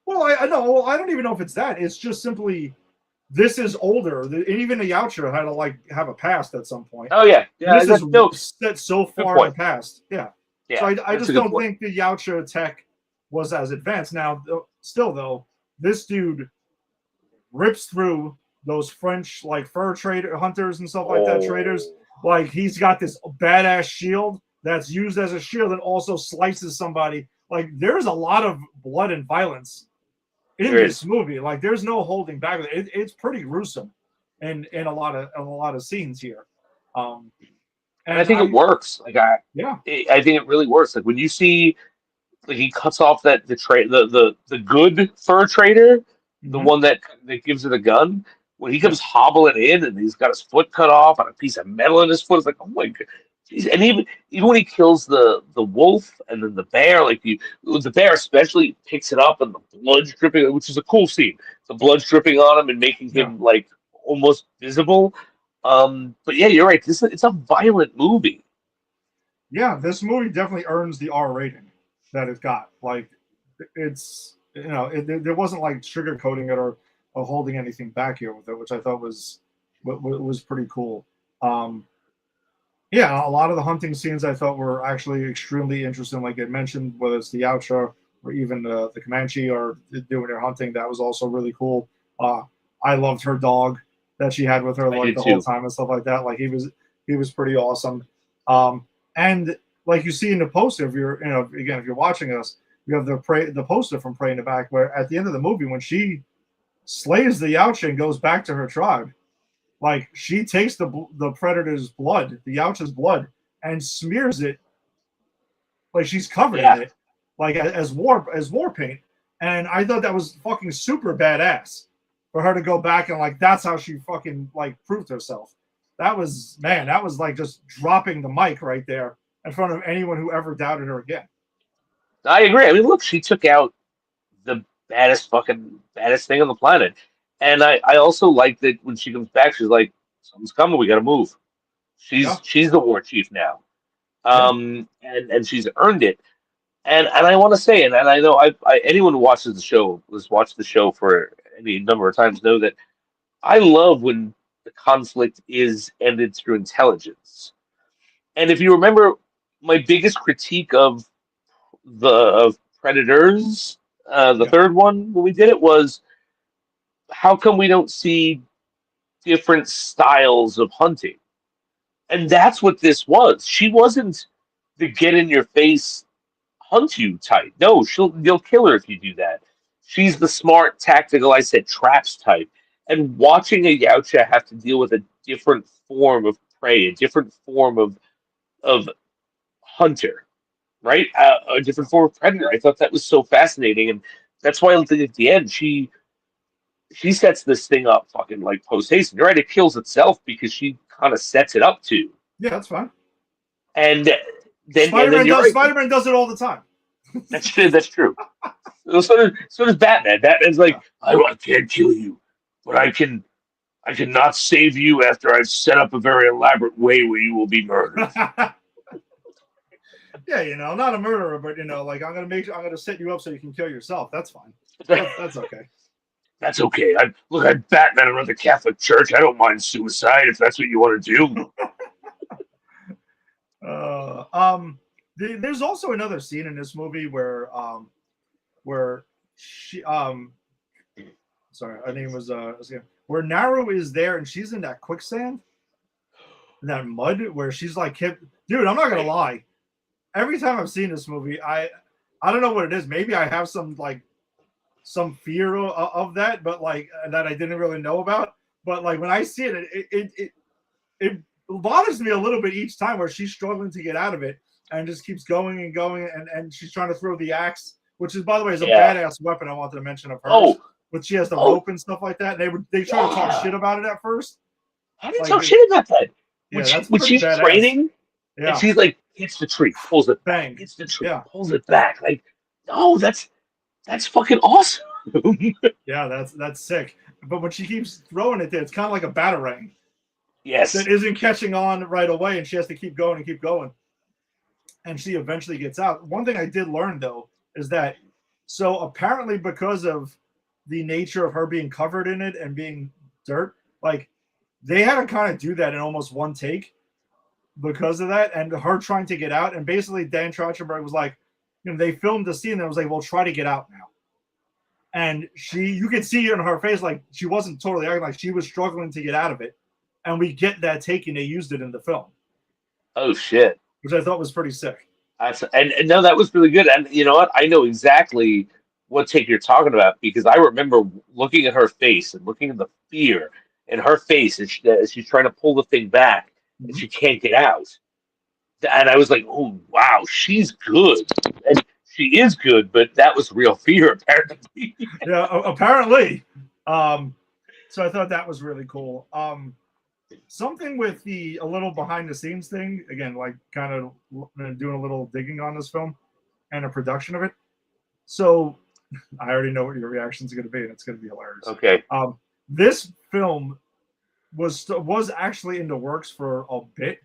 Speaker 1: Well, I know. Well, I don't even know if it's that. It's just simply this is older. Even the Yautja had to have a past at some point.
Speaker 2: Oh yeah, yeah.
Speaker 1: This is set so far in the past. Yeah.
Speaker 2: Yeah.
Speaker 1: So I just don't think the Yautja tech was as advanced. Now, still though, this dude rips through those French like fur trader hunters and stuff like that. Traders, like he's got this badass shield that's used as a shield and also slices somebody. Like there's a lot of blood and violence in this movie. Like there's no holding back. It's pretty gruesome, in a lot of scenes here. And
Speaker 2: I think it works. Like I think it really works. Like when you see, like he cuts off the good fur trader, the one that gives it a gun. When he comes hobbling in and he's got his foot cut off and a piece of metal in his foot, it's like, oh my god! Jeez. And even when he kills the wolf and then the bear, like the bear especially picks it up and the blood's dripping, which is a cool scene. The blood's dripping on him and making him like almost visible. But yeah, you're right. It's a violent movie.
Speaker 1: Yeah, this movie definitely earns the R rating that it got. Like it's there wasn't like sugarcoating it or holding anything back here with it, which I thought was pretty cool. Yeah, a lot of the hunting scenes I thought were actually extremely interesting. Like I mentioned, whether it's the Yautja or even the Comanche or doing their hunting, that was also really cool. I loved her dog that she had with her like the whole time and stuff like that. Like he was pretty awesome. And like you see in the poster, if you're watching us, you have the poster from Prey in the Back, where at the end of the movie, when she slays the Yautja and goes back to her tribe, like she takes the predator's blood, the Yautja's blood, and smears it like she's covered in it, like as war paint. And I thought that was fucking super badass for her to go back and like that's how she fucking like proved herself. That was like just dropping the mic right there in front of anyone who ever doubted her again.
Speaker 2: I agree. I mean, look, she took out the baddest thing on the planet. And I also like that when she comes back, she's like, something's coming, we gotta move. She's the war chief now. And she's earned it. And I want to say, and I know anyone who watches the show, has watched the show for any number of times, know that I love when the conflict is ended through intelligence. And if you remember, my biggest critique of Predators, the third one when we did it, was how come we don't see different styles of hunting? And that's what this was. She wasn't the get in your face hunt you type. No, you'll kill her if you do that. She's the smart, tactical, I said traps type. And watching a Yautja have to deal with a different form of prey, a different form of hunter, right? A different form of predator. I thought that was so fascinating, and that's why at the end she sets this thing up fucking like post haste. You're right, it kills itself because she kind of sets it up to.
Speaker 1: Yeah, that's fine.
Speaker 2: And then
Speaker 1: Spider-Man does it all the time.
Speaker 2: That's true. That's true. So does Batman. Batman's like, I can't kill you, but I can not save you after I've set up a very elaborate way where you will be murdered.
Speaker 1: Yeah, not a murderer, but like I'm gonna set you up so you can kill yourself. That's fine. That's okay.
Speaker 2: That's okay. I'm Batman. I run the Catholic Church. I don't mind suicide if that's what you want to do.
Speaker 1: There's also another scene in this movie where she sorry, her name was where Naru is there and she's in that quicksand, in that mud where she's like dude, I'm not gonna lie. Every time I've seen this movie, I don't know what it is. Maybe I have some fear of that, but like that I didn't really know about. But like when I see it bothers me a little bit each time where she's struggling to get out of it and just keeps going and going and she's trying to throw the axe, which is, by the way, is a badass weapon I wanted to mention of hers. But she has the rope and stuff like that. And they try to talk shit about it at first.
Speaker 2: How did you
Speaker 1: Like,
Speaker 2: talk shit about that?
Speaker 1: yeah, that's
Speaker 2: When
Speaker 1: pretty
Speaker 2: she's
Speaker 1: badass.
Speaker 2: training and
Speaker 1: Yeah,
Speaker 2: she's like hits the tree, pulls it back,
Speaker 1: bang.
Speaker 2: hits the tree,
Speaker 1: Yeah,
Speaker 2: pulls it back. Like, no, that's fucking awesome.
Speaker 1: yeah, that's sick. But when she keeps throwing it there, it's kind of like a batarang that
Speaker 2: Yes.
Speaker 1: isn't catching on right away, and she has to keep going and keep going. And she eventually gets out. One thing I did learn though is that so apparently because of the nature of her being covered in it and being dirt, like they had to kind of do that in almost one take because of that, and her trying to get out. And basically, Dan Trachtenberg was like, they filmed the scene and it was like, well, try to get out now. And you could see in her face, like she wasn't totally acting, like she was struggling to get out of it. And we get that take and they used it in the film,
Speaker 2: Oh shit.
Speaker 1: which I thought was pretty sick.
Speaker 2: And no, that was really good. And you know what? I know exactly what take you're talking about because I remember looking at her face and looking at the fear in her face as she's trying to pull the thing back and
Speaker 1: Mm-hmm.
Speaker 2: she can't get out. And I was like, oh wow, she's good. And she is good, but that was real fear apparently.
Speaker 1: Yeah, apparently. So I thought that was really cool. Something with a little behind the scenes thing, again, like kind of doing a little digging on this film and a production of it. So I already know what your reaction is going to be, and it's going to be hilarious.
Speaker 2: Okay.
Speaker 1: This film was actually in the works for a bit.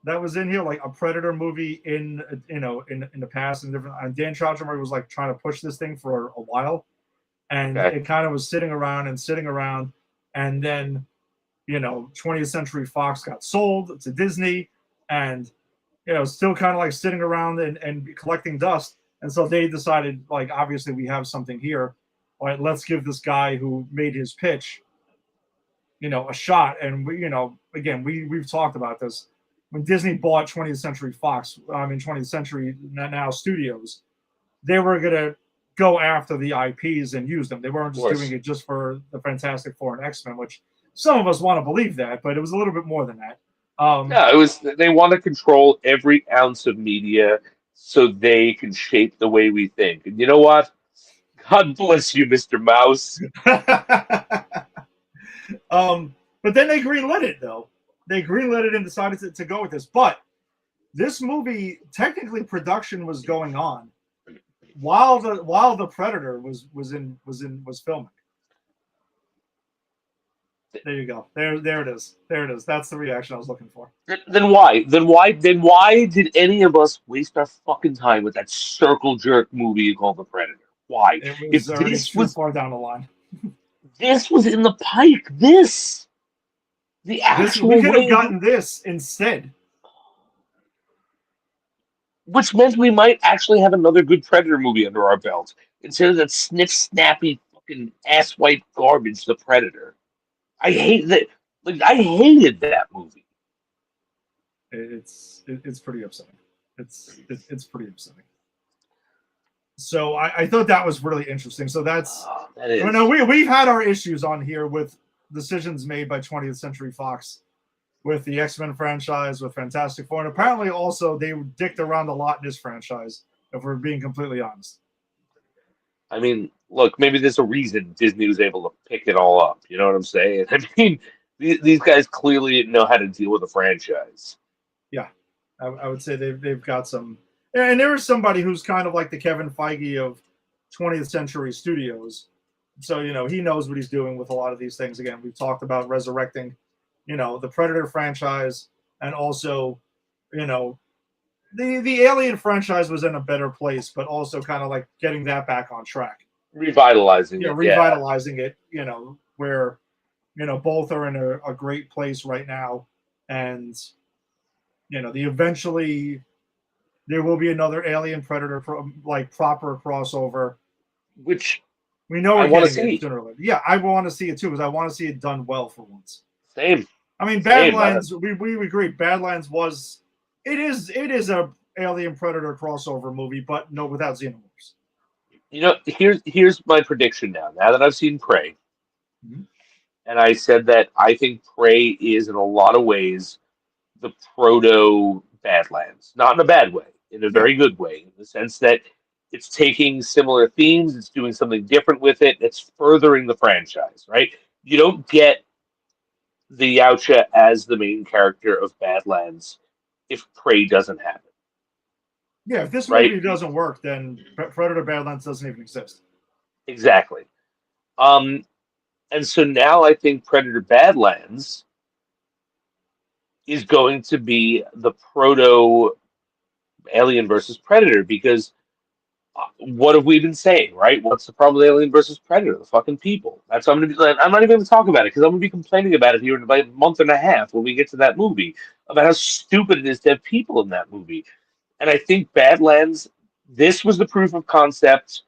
Speaker 1: That was in here, like a Predator movie in the past and different. And Dan Trachtenberg was like trying to push this thing for a while, and
Speaker 2: Okay.
Speaker 1: it kind of was sitting around, and then 20th Century Fox got sold to Disney, and still kind of like sitting around and collecting dust. And so they decided, like, obviously we have something here. All right, let's give this guy who made his pitch, a shot. And again, we've talked about this. When Disney bought 20th Century Fox, 20th Century Now Studios, they were gonna go after the IPs and use them. They weren't just doing it just for the Fantastic Four and X-Men, which some of us want to believe that, but it was a little bit more than that.
Speaker 2: No, it was they want to control every ounce of media so they can shape the way we think. And you know what? God bless you, Mr. Mouse.
Speaker 1: But then they greenlit it, though. They greenlit it and decided to go with this. But this movie, technically, production was going on while the Predator was filming. There you go. There it is. There it is. That's the reaction I was looking for.
Speaker 2: Then why? Then why did any of us waste our fucking time with that circle jerk movie called The Predator? Why?
Speaker 1: It was already too far down the line.
Speaker 2: This was in the pike. The actual
Speaker 1: we could have gotten this instead.
Speaker 2: Which meant we might actually have another good Predator movie under our belt instead of that sniff snappy fucking ass white garbage, The Predator. I hate that. Like I hated that movie.
Speaker 1: It's pretty upsetting. It's pretty upsetting. So I thought that was really interesting. So that's
Speaker 2: that is.
Speaker 1: We've had our issues on here with decisions made by 20th Century Fox with the X-Men franchise, with Fantastic Four, and apparently also they dicked around a lot in this franchise, if we're being completely honest.
Speaker 2: I mean, look, maybe there's a reason Disney was able to pick it all up. You know what I'm saying? I mean, these guys clearly didn't know how to deal with a franchise.
Speaker 1: Yeah, I would say they've got some, and there is somebody who's kind of like the Kevin Feige of 20th Century Studios. So, he knows what he's doing with a lot of these things. Again, we've talked about resurrecting, the Predator franchise, and also, the Alien franchise was in a better place, but also kind of like getting that back on track.
Speaker 2: Revitalizing it.
Speaker 1: Revitalizing it, where, both are in a great place right now. And, eventually there will be another Alien Predator, proper crossover.
Speaker 2: Which
Speaker 1: we know
Speaker 2: I want to see.
Speaker 1: Sooner or later. Yeah, I want to see it too, because I want to see it done well for once.
Speaker 2: Same.
Speaker 1: I mean, Badlands. We agree. Badlands it is a Alien Predator crossover movie, but no, without Xenomorphs.
Speaker 2: Here's my prediction now. Now that I've seen Prey, and I said that I think Prey is in a lot of ways the proto Badlands, not in a bad way, in a very good way, in the sense that it's taking similar themes, it's doing something different with it, it's furthering the franchise, right? You don't get the Yautja as the main character of Badlands if Prey doesn't happen,
Speaker 1: Yeah, if this
Speaker 2: right?
Speaker 1: movie doesn't work, then Predator Badlands doesn't even exist.
Speaker 2: Exactly. Um, and so now I think Predator Badlands is going to be the proto Alien versus Predator because what have we been saying, right? What's the problem with Alien versus Predator? The fucking people. That's what I'm gonna be. I'm not even gonna talk about it because I'm gonna be complaining about it here in about a month and a half when we get to that movie about how stupid it is to have people in that movie. And I think Badlands, this was the proof of concept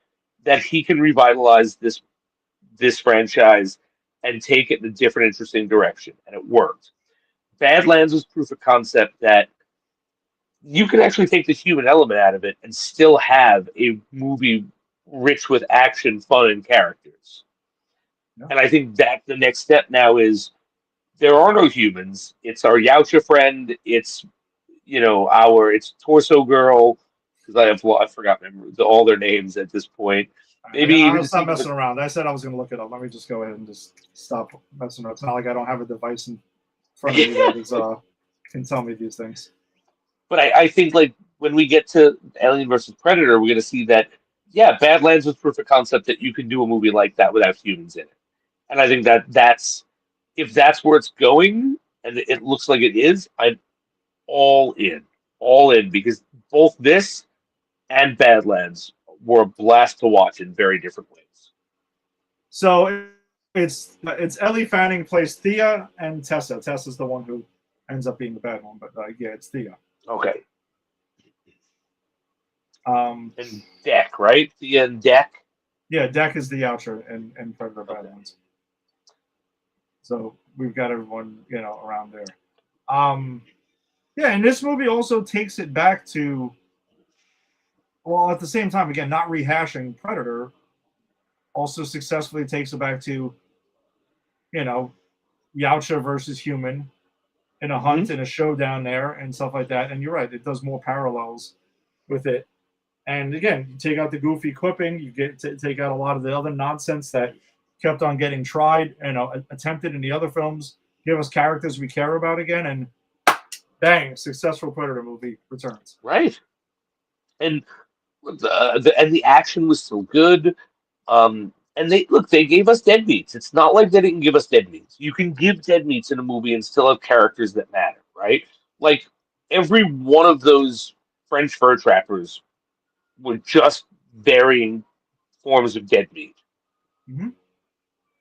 Speaker 2: that he can revitalize this franchise and take it in a different, interesting direction, and it worked. Badlands was proof of concept that you can actually take the human element out of it and still have a movie rich with action, fun, and characters.
Speaker 1: Yeah.
Speaker 2: And I think that the next step now is there are no humans. It's our Yautja friend. It's it's Torso Girl because I forgot all their names at this point. Maybe
Speaker 1: I'm
Speaker 2: even
Speaker 1: gonna
Speaker 2: the
Speaker 1: stop
Speaker 2: sequel.
Speaker 1: messing around. I said I was gonna look it up. Let me just go ahead and just stop messing around. It's not like I don't have a device in front of me that is can tell me these things.
Speaker 2: But I think like when we get to Alien versus Predator, we're gonna see that yeah, Badlands was proof of concept that you can do a movie like that without humans in it. And I think that's if that's where it's going, and it looks like it is, I'm all in because both this and Badlands were a blast to watch in very different ways.
Speaker 1: So it's Ellie Fanning plays Thea and Tessa. Tessa's the one who ends up being the bad one, but yeah, it's Thea.
Speaker 2: Okay,
Speaker 1: Um,
Speaker 2: and Deck, right? The and Deck.
Speaker 1: yeah, Deck is the Oucher in Predator
Speaker 2: Okay.
Speaker 1: Badlands. So we've got everyone around there. Um, yeah, and this movie also takes it back to, well, at the same time, again, not rehashing Predator, also successfully takes it back to, you know, Yautja versus human in a
Speaker 2: Hmm.
Speaker 1: hunt and a showdown there and stuff like that. And you're right, it does more parallels with it. And again, you take out the goofy quipping, you get to take out a lot of the other nonsense that kept on getting tried, attempted in the other films. Give us characters we care about again, and bang, successful Predator movie returns.
Speaker 2: Right, and the action was still good. And they gave us deadbeats. It's not like they didn't give us deadbeats. You can give deadbeats in a movie and still have characters that matter, right? Like every one of those French fur trappers were just varying forms of deadbeat,
Speaker 1: Mm-hmm.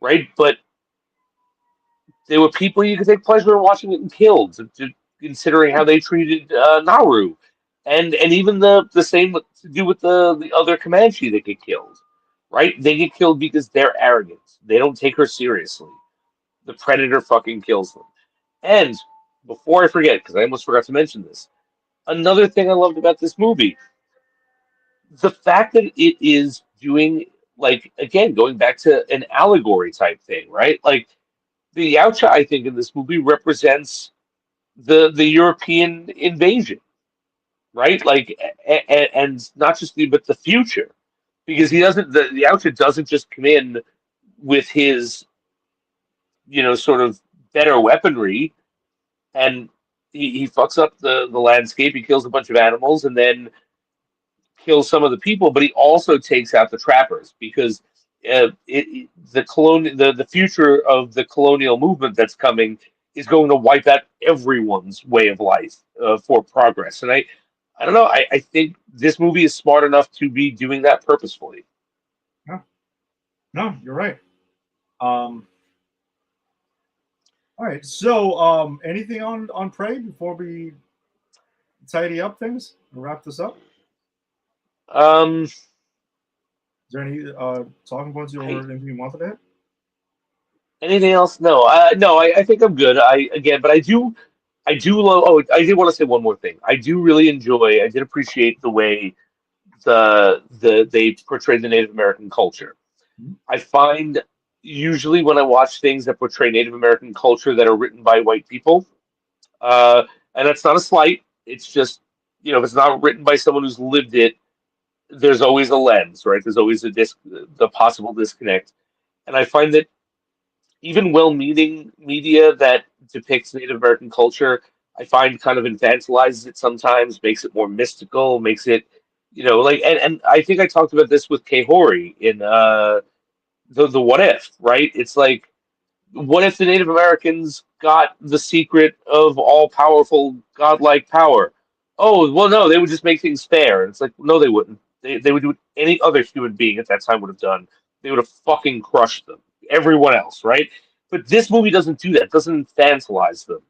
Speaker 2: right? But they were people you could take pleasure in watching getting killed, considering how they treated Nauru, and even the same to do with the other Comanche that get killed, right? They get killed because they're arrogant. They don't take her seriously. The predator fucking kills them. And before I forget, because I almost forgot to mention this, another thing I loved about this movie, the fact that it is doing like again going back to an allegory type thing, right? Like the Yautja, I think, in this movie represents the European invasion, right? Like, and not just but the future, because he doesn't. The Yautja doesn't just come in with his, sort of better weaponry, and he fucks up the landscape. He kills a bunch of animals, and then kills some of the people, but he also takes out the trappers because the future of the colonial movement that's coming is going to wipe out everyone's way of life for progress. And I don't know. I think this movie is smart enough to be doing that purposefully.
Speaker 1: Yeah. No, you're right. Um, all right. So, anything on Prey before we tidy up things and wrap this up?
Speaker 2: Um,
Speaker 1: Is there any talking points or
Speaker 2: I,
Speaker 1: anything you wanted to hit?
Speaker 2: anything else? No, no. I think I'm good. But I do love. Oh, I did want to say one more thing. I do really enjoy. I did appreciate the way they portrayed the Native American culture.
Speaker 1: Mm-hmm.
Speaker 2: I find usually when I watch things that portray Native American culture that are written by white people, uh, and that's not a slight. It's just if it's not written by someone who's lived it, there's always a lens, right? There's always the possible disconnect, and I find that even well-meaning media that depicts Native American culture, I find kind of infantilizes it sometimes, makes it more mystical, makes it, like, and I think I talked about this with Kei Hori in the What If, right? It's like, what if the Native Americans got the secret of all powerful godlike power? Oh, well, no, they would just make things fair. And it's like, no, they wouldn't. They would do what any other human being at that time would have done. They would have fucking crushed them. Everyone else, right? But this movie doesn't do that. It doesn't infantilize them.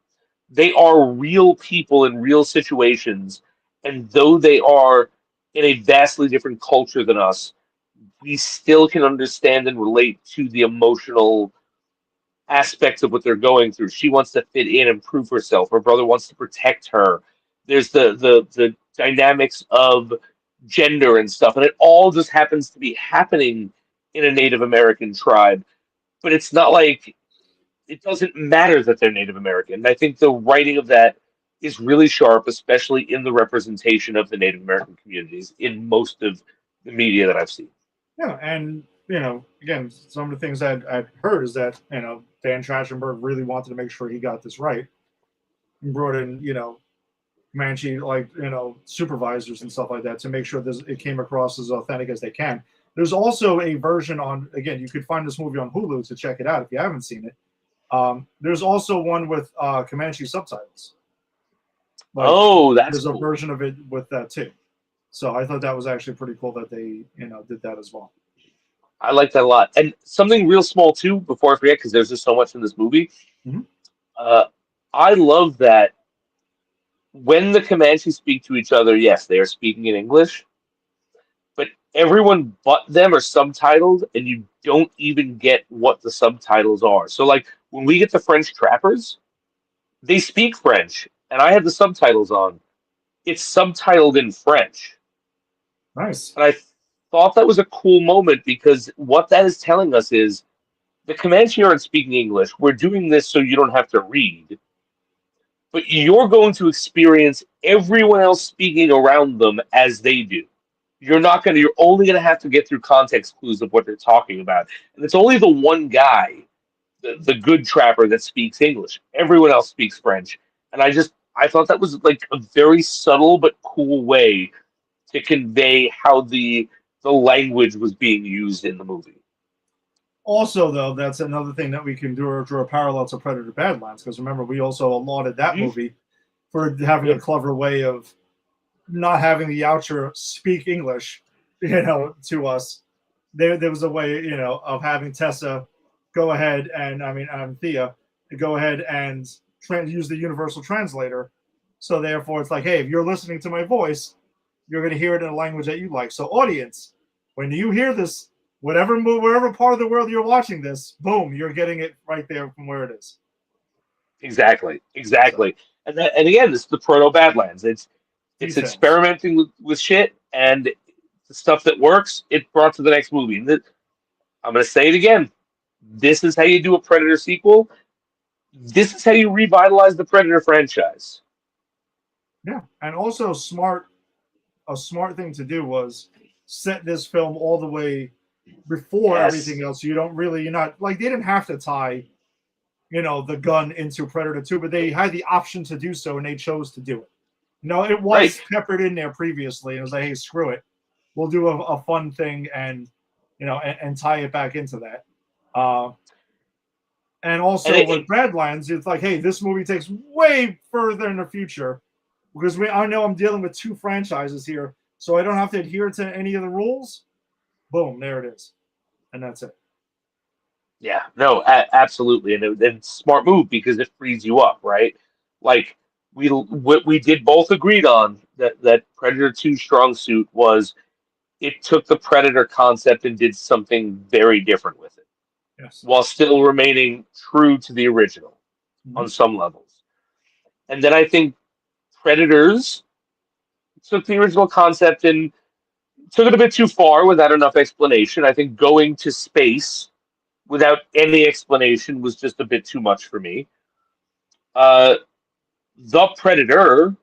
Speaker 2: They are real people in real situations. And though they are in a vastly different culture than us, we still can understand and relate to the emotional aspects of what they're going through. She wants to fit in and prove herself. Her brother wants to protect her. There's the dynamics of gender and stuff, and it all just happens to be happening in a Native American tribe. But it's not like it doesn't matter that they're Native American. And I think the writing of that is really sharp, especially in the representation of the Native American communities in most of the media that I've seen.
Speaker 1: Yeah, and again, some of the things I've heard is that Dan Trachtenberg really wanted to make sure he got this right, and brought in Comanche supervisors and stuff like that to make sure it came across as authentic as they can. There's also a version on, again, you could find this movie on Hulu to check it out if you haven't seen it. There's also one with Comanche subtitles.
Speaker 2: That's
Speaker 1: there's
Speaker 2: cool.
Speaker 1: A version of it with that too. So I thought that was actually pretty cool that they did that as well.
Speaker 2: I like that a lot. And something real small too, before I forget, because there's just so much in this movie.
Speaker 1: Mm-hmm.
Speaker 2: I love that when the Comanche speak to each other, yes, they are speaking in English, but everyone but them are subtitled, and you don't even get what the subtitles are. So, like, when we get the French trappers, they speak French, and I have the subtitles on. It's subtitled in French.
Speaker 1: Nice.
Speaker 2: And I thought that was a cool moment because what that is telling us is the Comanche aren't speaking English. We're doing this so you don't have to read. But you're going to experience everyone else speaking around them as they do. You're only going to have to get through context clues of what they're talking about. And it's only the one guy, the good trapper, that speaks English. Everyone else speaks French. And I thought that was like a very subtle but cool way to convey how the language was being used in the movie.
Speaker 1: Also, though, that's another thing that we can draw a parallel to Predator Badlands, because remember, we also lauded that movie for having a clever way of not having the Yautja speak English, to us. There was a way, of having Tessa go ahead and Thea go ahead and use the universal translator. So therefore, it's like, hey, if you're listening to my voice, you're going to hear it in a language that you like. So, audience, when you hear this, wherever part of the world you're watching this, boom, you're getting it right there from where it is.
Speaker 2: Exactly. So. And again, this is the proto Badlands. It's experimenting with shit, and the stuff that works, it brought to the next movie. And I'm going to say it again. This is how you do a Predator sequel. This is how you revitalize the Predator franchise.
Speaker 1: Yeah, and also a smart thing to do was set this film all the way before everything else. You're not like, they didn't have to tie, the gun into Predator 2, but they had the option to do so, and they chose to do it. It was peppered in there previously, and it was like, hey, screw it. We'll do a fun thing and tie it back into that. And also with Badlands, it's like, hey, this movie takes way further in the future because I know I'm dealing with two franchises here, so I don't have to adhere to any of the rules. Boom, there it is. And that's it.
Speaker 2: Yeah, no, absolutely. And it's a smart move because it frees you up, right? Like, we did both agreed on that Predator 2 strong suit was it took the Predator concept and did something very different with it.
Speaker 1: Yes.
Speaker 2: While still remaining true to the original on some levels. And then I think Predators took the original concept and took it a bit too far without enough explanation. I think going to space without any explanation was just a bit too much for me. The Predator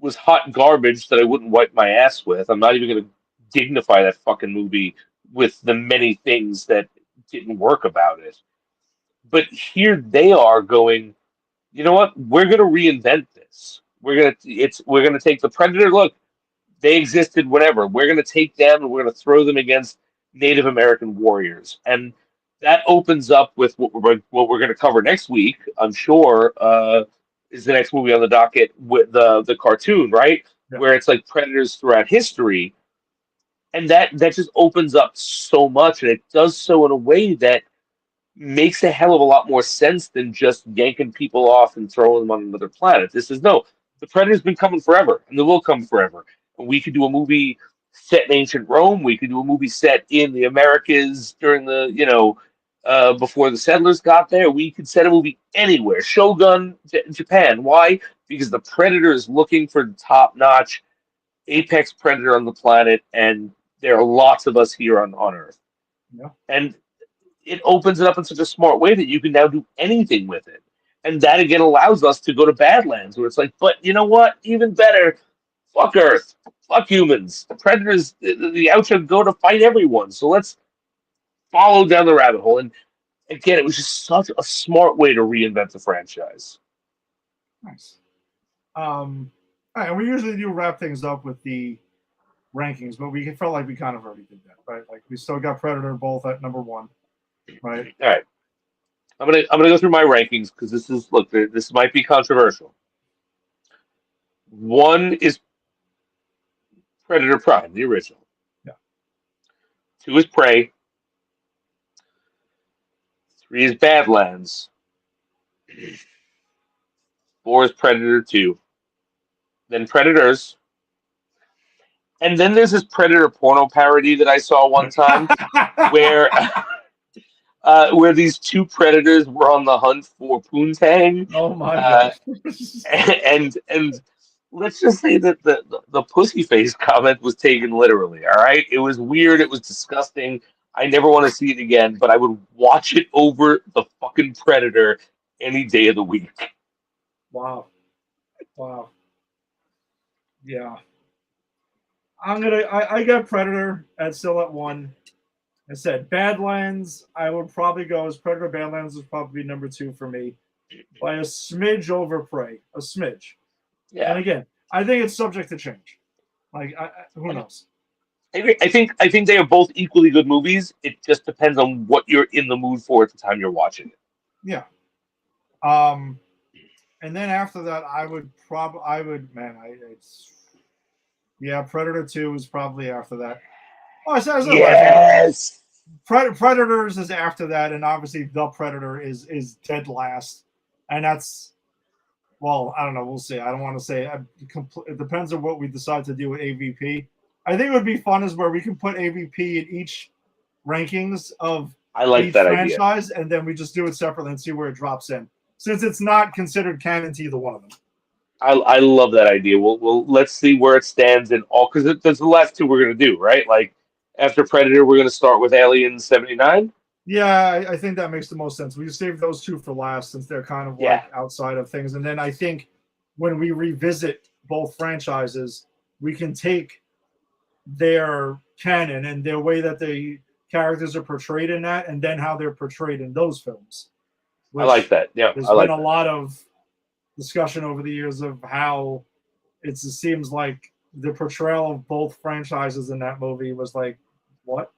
Speaker 2: was hot garbage that I wouldn't wipe my ass with. I'm not even going to dignify that fucking movie with the many things that didn't work about it. But here they are going, you know what? We're going to reinvent this. We're gonna take the Predator. Look, they existed whenever. We're going to take them and we're going to throw them against Native American warriors, and that opens up with what we're going to cover next week. I'm sure is the next movie on the docket with the cartoon, right?
Speaker 1: Yeah.
Speaker 2: Where it's like predators throughout history, and that just opens up so much, and it does so in a way that makes a hell of a lot more sense than just yanking people off and throwing them on another planet. This is no, the Predator's been coming forever, and they will come forever. And we could do a movie set in ancient Rome. We could do a movie set in the Americas during the, before the settlers got there. We could set a movie anywhere. Shogun, Japan. Why? Because the Predator is looking for the top-notch apex predator on the planet, and there are lots of us here on Earth.
Speaker 1: Yeah.
Speaker 2: And it opens it up in such a smart way that you can now do anything with it. And that again allows us to go to Badlands, where it's like, but you know what? Even better, fuck Earth, fuck humans. Predators, the outro go to fight everyone. So let's follow down the rabbit hole. And again, it was just such a smart way to reinvent the franchise.
Speaker 1: Nice. All right, and we usually do wrap things up with the rankings, but we felt like we kind of already did that, right? Like we still got Predator both at number 1, right?
Speaker 2: All right. I'm gonna go through my rankings because this might be controversial. 1 is Predator Prime, the original.
Speaker 1: Yeah.
Speaker 2: 2 is Prey. 3 is Badlands. 4 is Predator 2. Then Predators. And then there's this Predator porno parody that I saw one time where these 2 predators were on the hunt for poontang.
Speaker 1: Oh my god!
Speaker 2: And let's just say that the pussy face comment was taken literally. All right, it was weird. It was disgusting. I never want to see it again. But I would watch it over the fucking Predator any day of the week.
Speaker 1: Wow. Yeah. I got Predator still at 1. I said Badlands, I would probably go as Predator. Badlands would probably be number 2 for me, by a smidge over Prey, a smidge.
Speaker 2: Yeah.
Speaker 1: And again, I think it's subject to change. Like, who knows?
Speaker 2: I think they are both equally good movies. It just depends on what you're in the mood for at the time you're watching it.
Speaker 1: Yeah. And then after that, Predator 2 is probably after that. Oh,
Speaker 2: Yes.
Speaker 1: Predators is after that, and obviously the Predator is dead last, and that's, well, I don't know. We'll see. I don't want to say. It depends on what we decide to do with AVP. I think it would be fun is where we can put AVP in each rankings of each franchise, and then we just do it separately and see where it drops in, since it's not considered canon to either one of them.
Speaker 2: I love that idea. We'll let's see where it stands in all, because there's the last 2 we're gonna do, right? Like after Predator, we're gonna start with Alien 79.
Speaker 1: Yeah, I think that makes the most sense. We saved those 2 for last since they're kind of like outside of things. And then I think when we revisit both franchises, we can take their canon and their way that the characters are portrayed in that, and then how they're portrayed in those films.
Speaker 2: I like that. Yeah,
Speaker 1: there's been a lot of discussion over the years of how it seems like the portrayal of both franchises in that movie was like, what?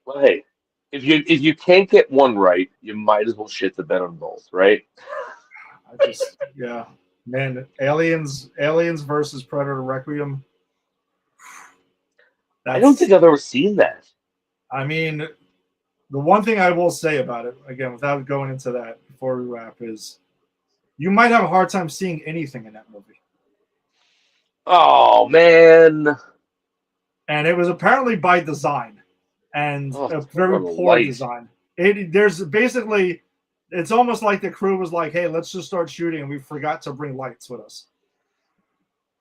Speaker 2: Well, hey, if you can't get one right, you might as well shit the bed on both, right?
Speaker 1: Man, Aliens versus Predator Requiem.
Speaker 2: I don't think I've ever seen that.
Speaker 1: I mean, the one thing I will say about it, again, without going into that before we wrap, is you might have a hard time seeing anything in that movie.
Speaker 2: Oh, man.
Speaker 1: And it was apparently by design, and a very poor design. It's almost like the crew was like, hey, let's just start shooting, and we forgot to bring lights with us.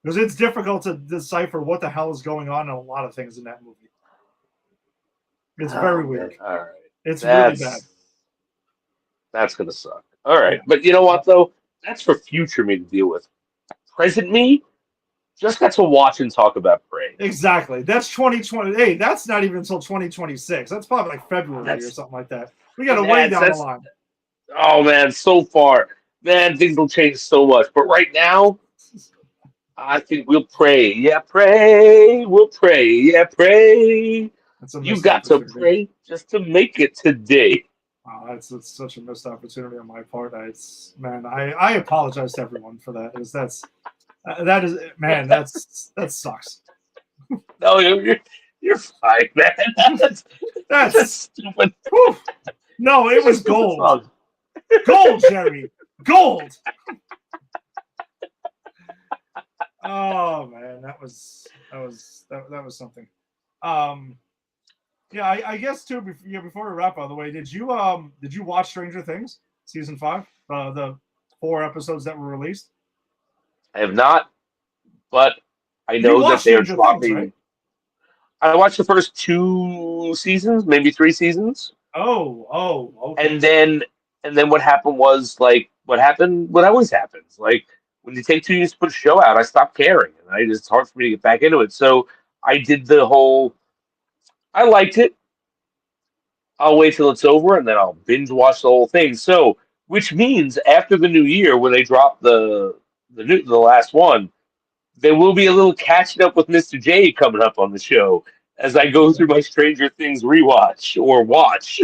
Speaker 1: Because it's difficult to decipher what the hell is going on in a lot of things in that movie. It's very weird.
Speaker 2: All right.
Speaker 1: It's really bad.
Speaker 2: That's going to suck. All right. Yeah. But you know what, though? That's for future me to deal with. Present me just got to watch and talk about Prey.
Speaker 1: Exactly. That's 2020. Hey, that's not even until 2026. That's probably like February or something like that. We got a
Speaker 2: And
Speaker 1: way down the line.
Speaker 2: oh man, so far, man, things will change so much. But right now, I think we'll pray. Yeah, pray. We'll pray. Yeah, pray.
Speaker 1: That's a
Speaker 2: You
Speaker 1: missed
Speaker 2: got to
Speaker 1: opportunity.
Speaker 2: pray just to make it today.
Speaker 1: Wow, that's such a missed opportunity on my part. I apologize to everyone for that. That sucks.
Speaker 2: No, you're fine, man. That's a
Speaker 1: That's
Speaker 2: stupid,
Speaker 1: whew. No, it was
Speaker 2: stupid
Speaker 1: gold.
Speaker 2: song.
Speaker 1: Gold, Jerry. Gold. Oh man, that was something. Yeah, I guess too. Before we wrap, by the way, did you watch Stranger Things season 5? The 4 episodes that were released.
Speaker 2: I have not, but I
Speaker 1: You
Speaker 2: know that
Speaker 1: watched
Speaker 2: they're
Speaker 1: Stranger Things, right?
Speaker 2: dropping. I watched the first 2 seasons, maybe 3 seasons,
Speaker 1: Oh, okay.
Speaker 2: and then what happened was like what always happens. Like when you take 2 years to put a show out, I stopped caring, and it's hard for me to get back into it. So I did the whole. I liked it. I'll wait till it's over, and then I'll binge watch the whole thing. So, which means after the new year, when they drop the last one, there will be a little catching up with Mr. J coming up on the show as I go through my Stranger Things rewatch or watch.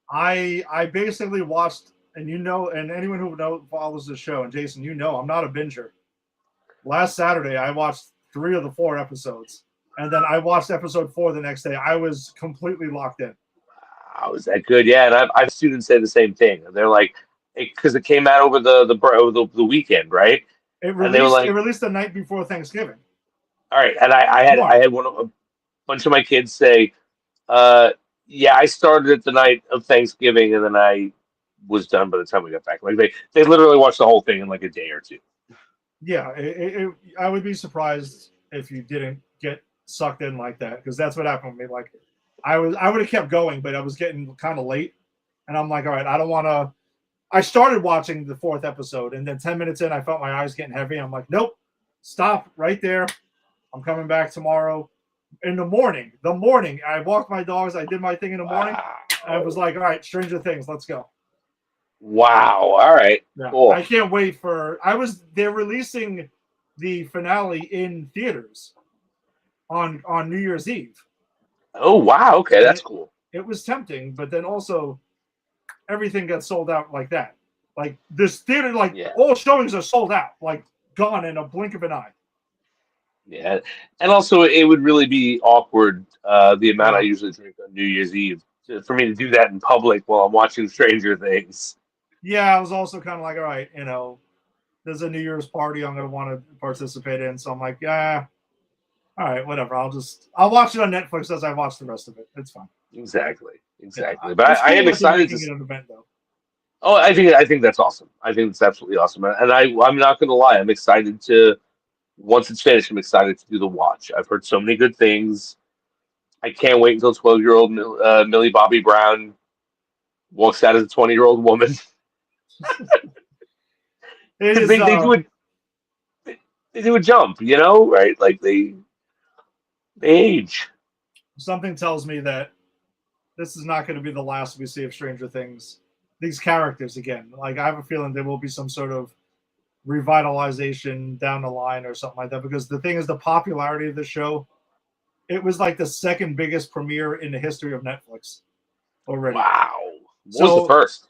Speaker 1: I basically watched, and and anyone who follows the show, and Jason, I'm not a binger. Last Saturday, I watched 3 of the 4 episodes, and then I watched episode 4 the next day. I was completely locked in.
Speaker 2: How is that good? Yeah, and I've students say the same thing. And they're like, because it came out over the weekend, right? And they were
Speaker 1: It
Speaker 2: like,
Speaker 1: released the night before Thanksgiving.
Speaker 2: all right. And I had a bunch of my kids say, yeah, I started it the night of Thanksgiving, and then I was done by the time we got back. Like they literally watched the whole thing in like a day or 2.
Speaker 1: Yeah, I would be surprised if you didn't get sucked in like that, because that's what happened with me. Like, I would have kept going, but I was getting kind of late, and I'm like, all right, I don't want to. I started watching the 4th episode, and then 10 minutes in, I felt my eyes getting heavy. I'm like, nope, stop right there. I'm coming back tomorrow in the morning. I walked my dogs. I did my thing in the morning.
Speaker 2: Wow.
Speaker 1: I was like, all right, Stranger Things, let's go.
Speaker 2: Wow. All right.
Speaker 1: Yeah,
Speaker 2: Cool.
Speaker 1: I can't wait for. They're releasing the finale in theaters on New Year's Eve.
Speaker 2: Oh wow. Okay, that's cool.
Speaker 1: It was tempting, but then also everything got sold out like that. Like this theater, all showings are sold out, like gone in a blink of an eye.
Speaker 2: Yeah, and also it would really be awkward the amount I usually drink on New Year's Eve for me to do that in public while I'm watching Stranger Things.
Speaker 1: Yeah, I was also kind of like, all right, there's a New Year's party I'm going to want to participate in, so I'm like, yeah, all right, whatever. I'll watch it on Netflix as I watch the rest of it. It's fine.
Speaker 2: Exactly.
Speaker 1: Yeah,
Speaker 2: but I am excited to
Speaker 1: making it an event though.
Speaker 2: Oh, I think that's awesome. I think it's absolutely awesome, and I'm not going to lie. I'm excited to once it's finished. I'm excited to do the watch. I've heard so many good things. I can't wait until 12-year-old Millie Bobby Brown walks out as a 20-year-old woman. They do a jump, right? Like they age.
Speaker 1: Something tells me that this is not going to be the last we see of Stranger Things. These characters again. Like, I have a feeling there will be some sort of revitalization down the line or something like that. Because the thing is, the popularity of the show, it was like the 2nd biggest premiere in the history of Netflix already.
Speaker 2: Wow. What was the first?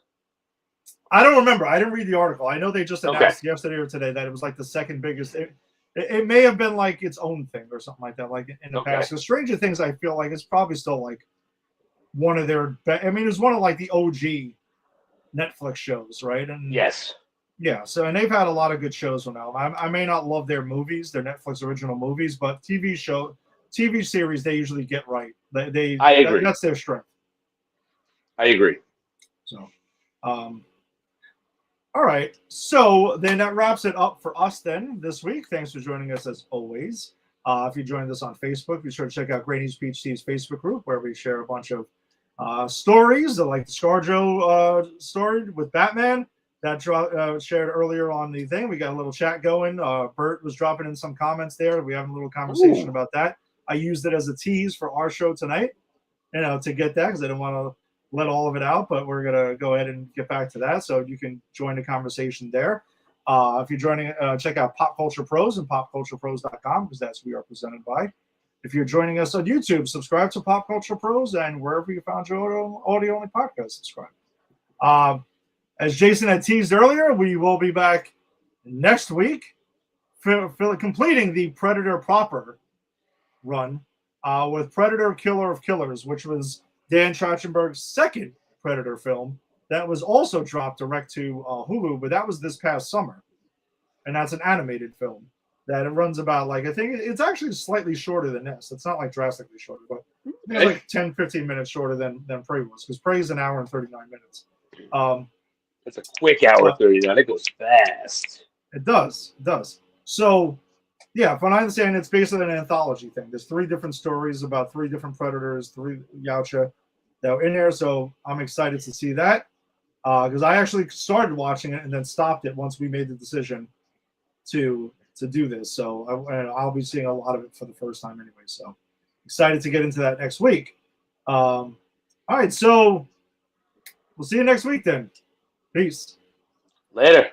Speaker 1: I don't remember. I didn't read the article. I know they just announced yesterday or today that it was like the 2nd biggest. It may have been like its own thing or something like that, like in the past. So Stranger Things, I feel like it's probably still like one of their. I mean, it's one of like the OG Netflix shows, right? And
Speaker 2: yes,
Speaker 1: yeah. So, and they've had a lot of good shows from now. I may not love their movies, their Netflix original movies, but TV series they usually get right. I agree. That's their strength.
Speaker 2: I agree.
Speaker 1: So, all right. So then that wraps it up for us then this week. Thanks for joining us as always. If you joined us on Facebook, be sure to check out Great News PhD's Facebook group where we share a bunch of stories, like the ScarJo story with Batman that shared earlier on the thing. We got a little chat going. Bert was dropping in some comments there. We have a little conversation about that. I used it as a tease for our show tonight, to get that because I didn't want to let all of it out, but we're going to go ahead and get back to that. So you can join the conversation there. If you're joining, check out Pop Culture Pros and popculturepros.com because that's who we are presented by. If you're joining us on YouTube, subscribe to Pop Culture Pros, and wherever you found your audio-only podcast, subscribe. As Jason had teased earlier, we will be back next week completing the Predator proper run with Predator Killer of Killers, which was Dan Trachtenberg's second Predator film that was also dropped direct to Hulu, but that was this past summer. And that's an animated film that it runs about, like, I think it's actually slightly shorter than this. It's not like drastically shorter, but it's like 10, 15 minutes shorter than Prey was, because Prey is an hour and 39 minutes.
Speaker 2: It's a quick hour 39. It goes fast.
Speaker 1: It does. So, yeah, from what I understand, it's basically an anthology thing. There's 3 different stories about 3 different predators, 3 Yautja that are in there. So I'm excited to see that because I actually started watching it and then stopped it once we made the decision to do this. So I'll be seeing a lot of it for the first time anyway. So excited to get into that next week. All right, so we'll see you next week then. Peace.
Speaker 2: Later.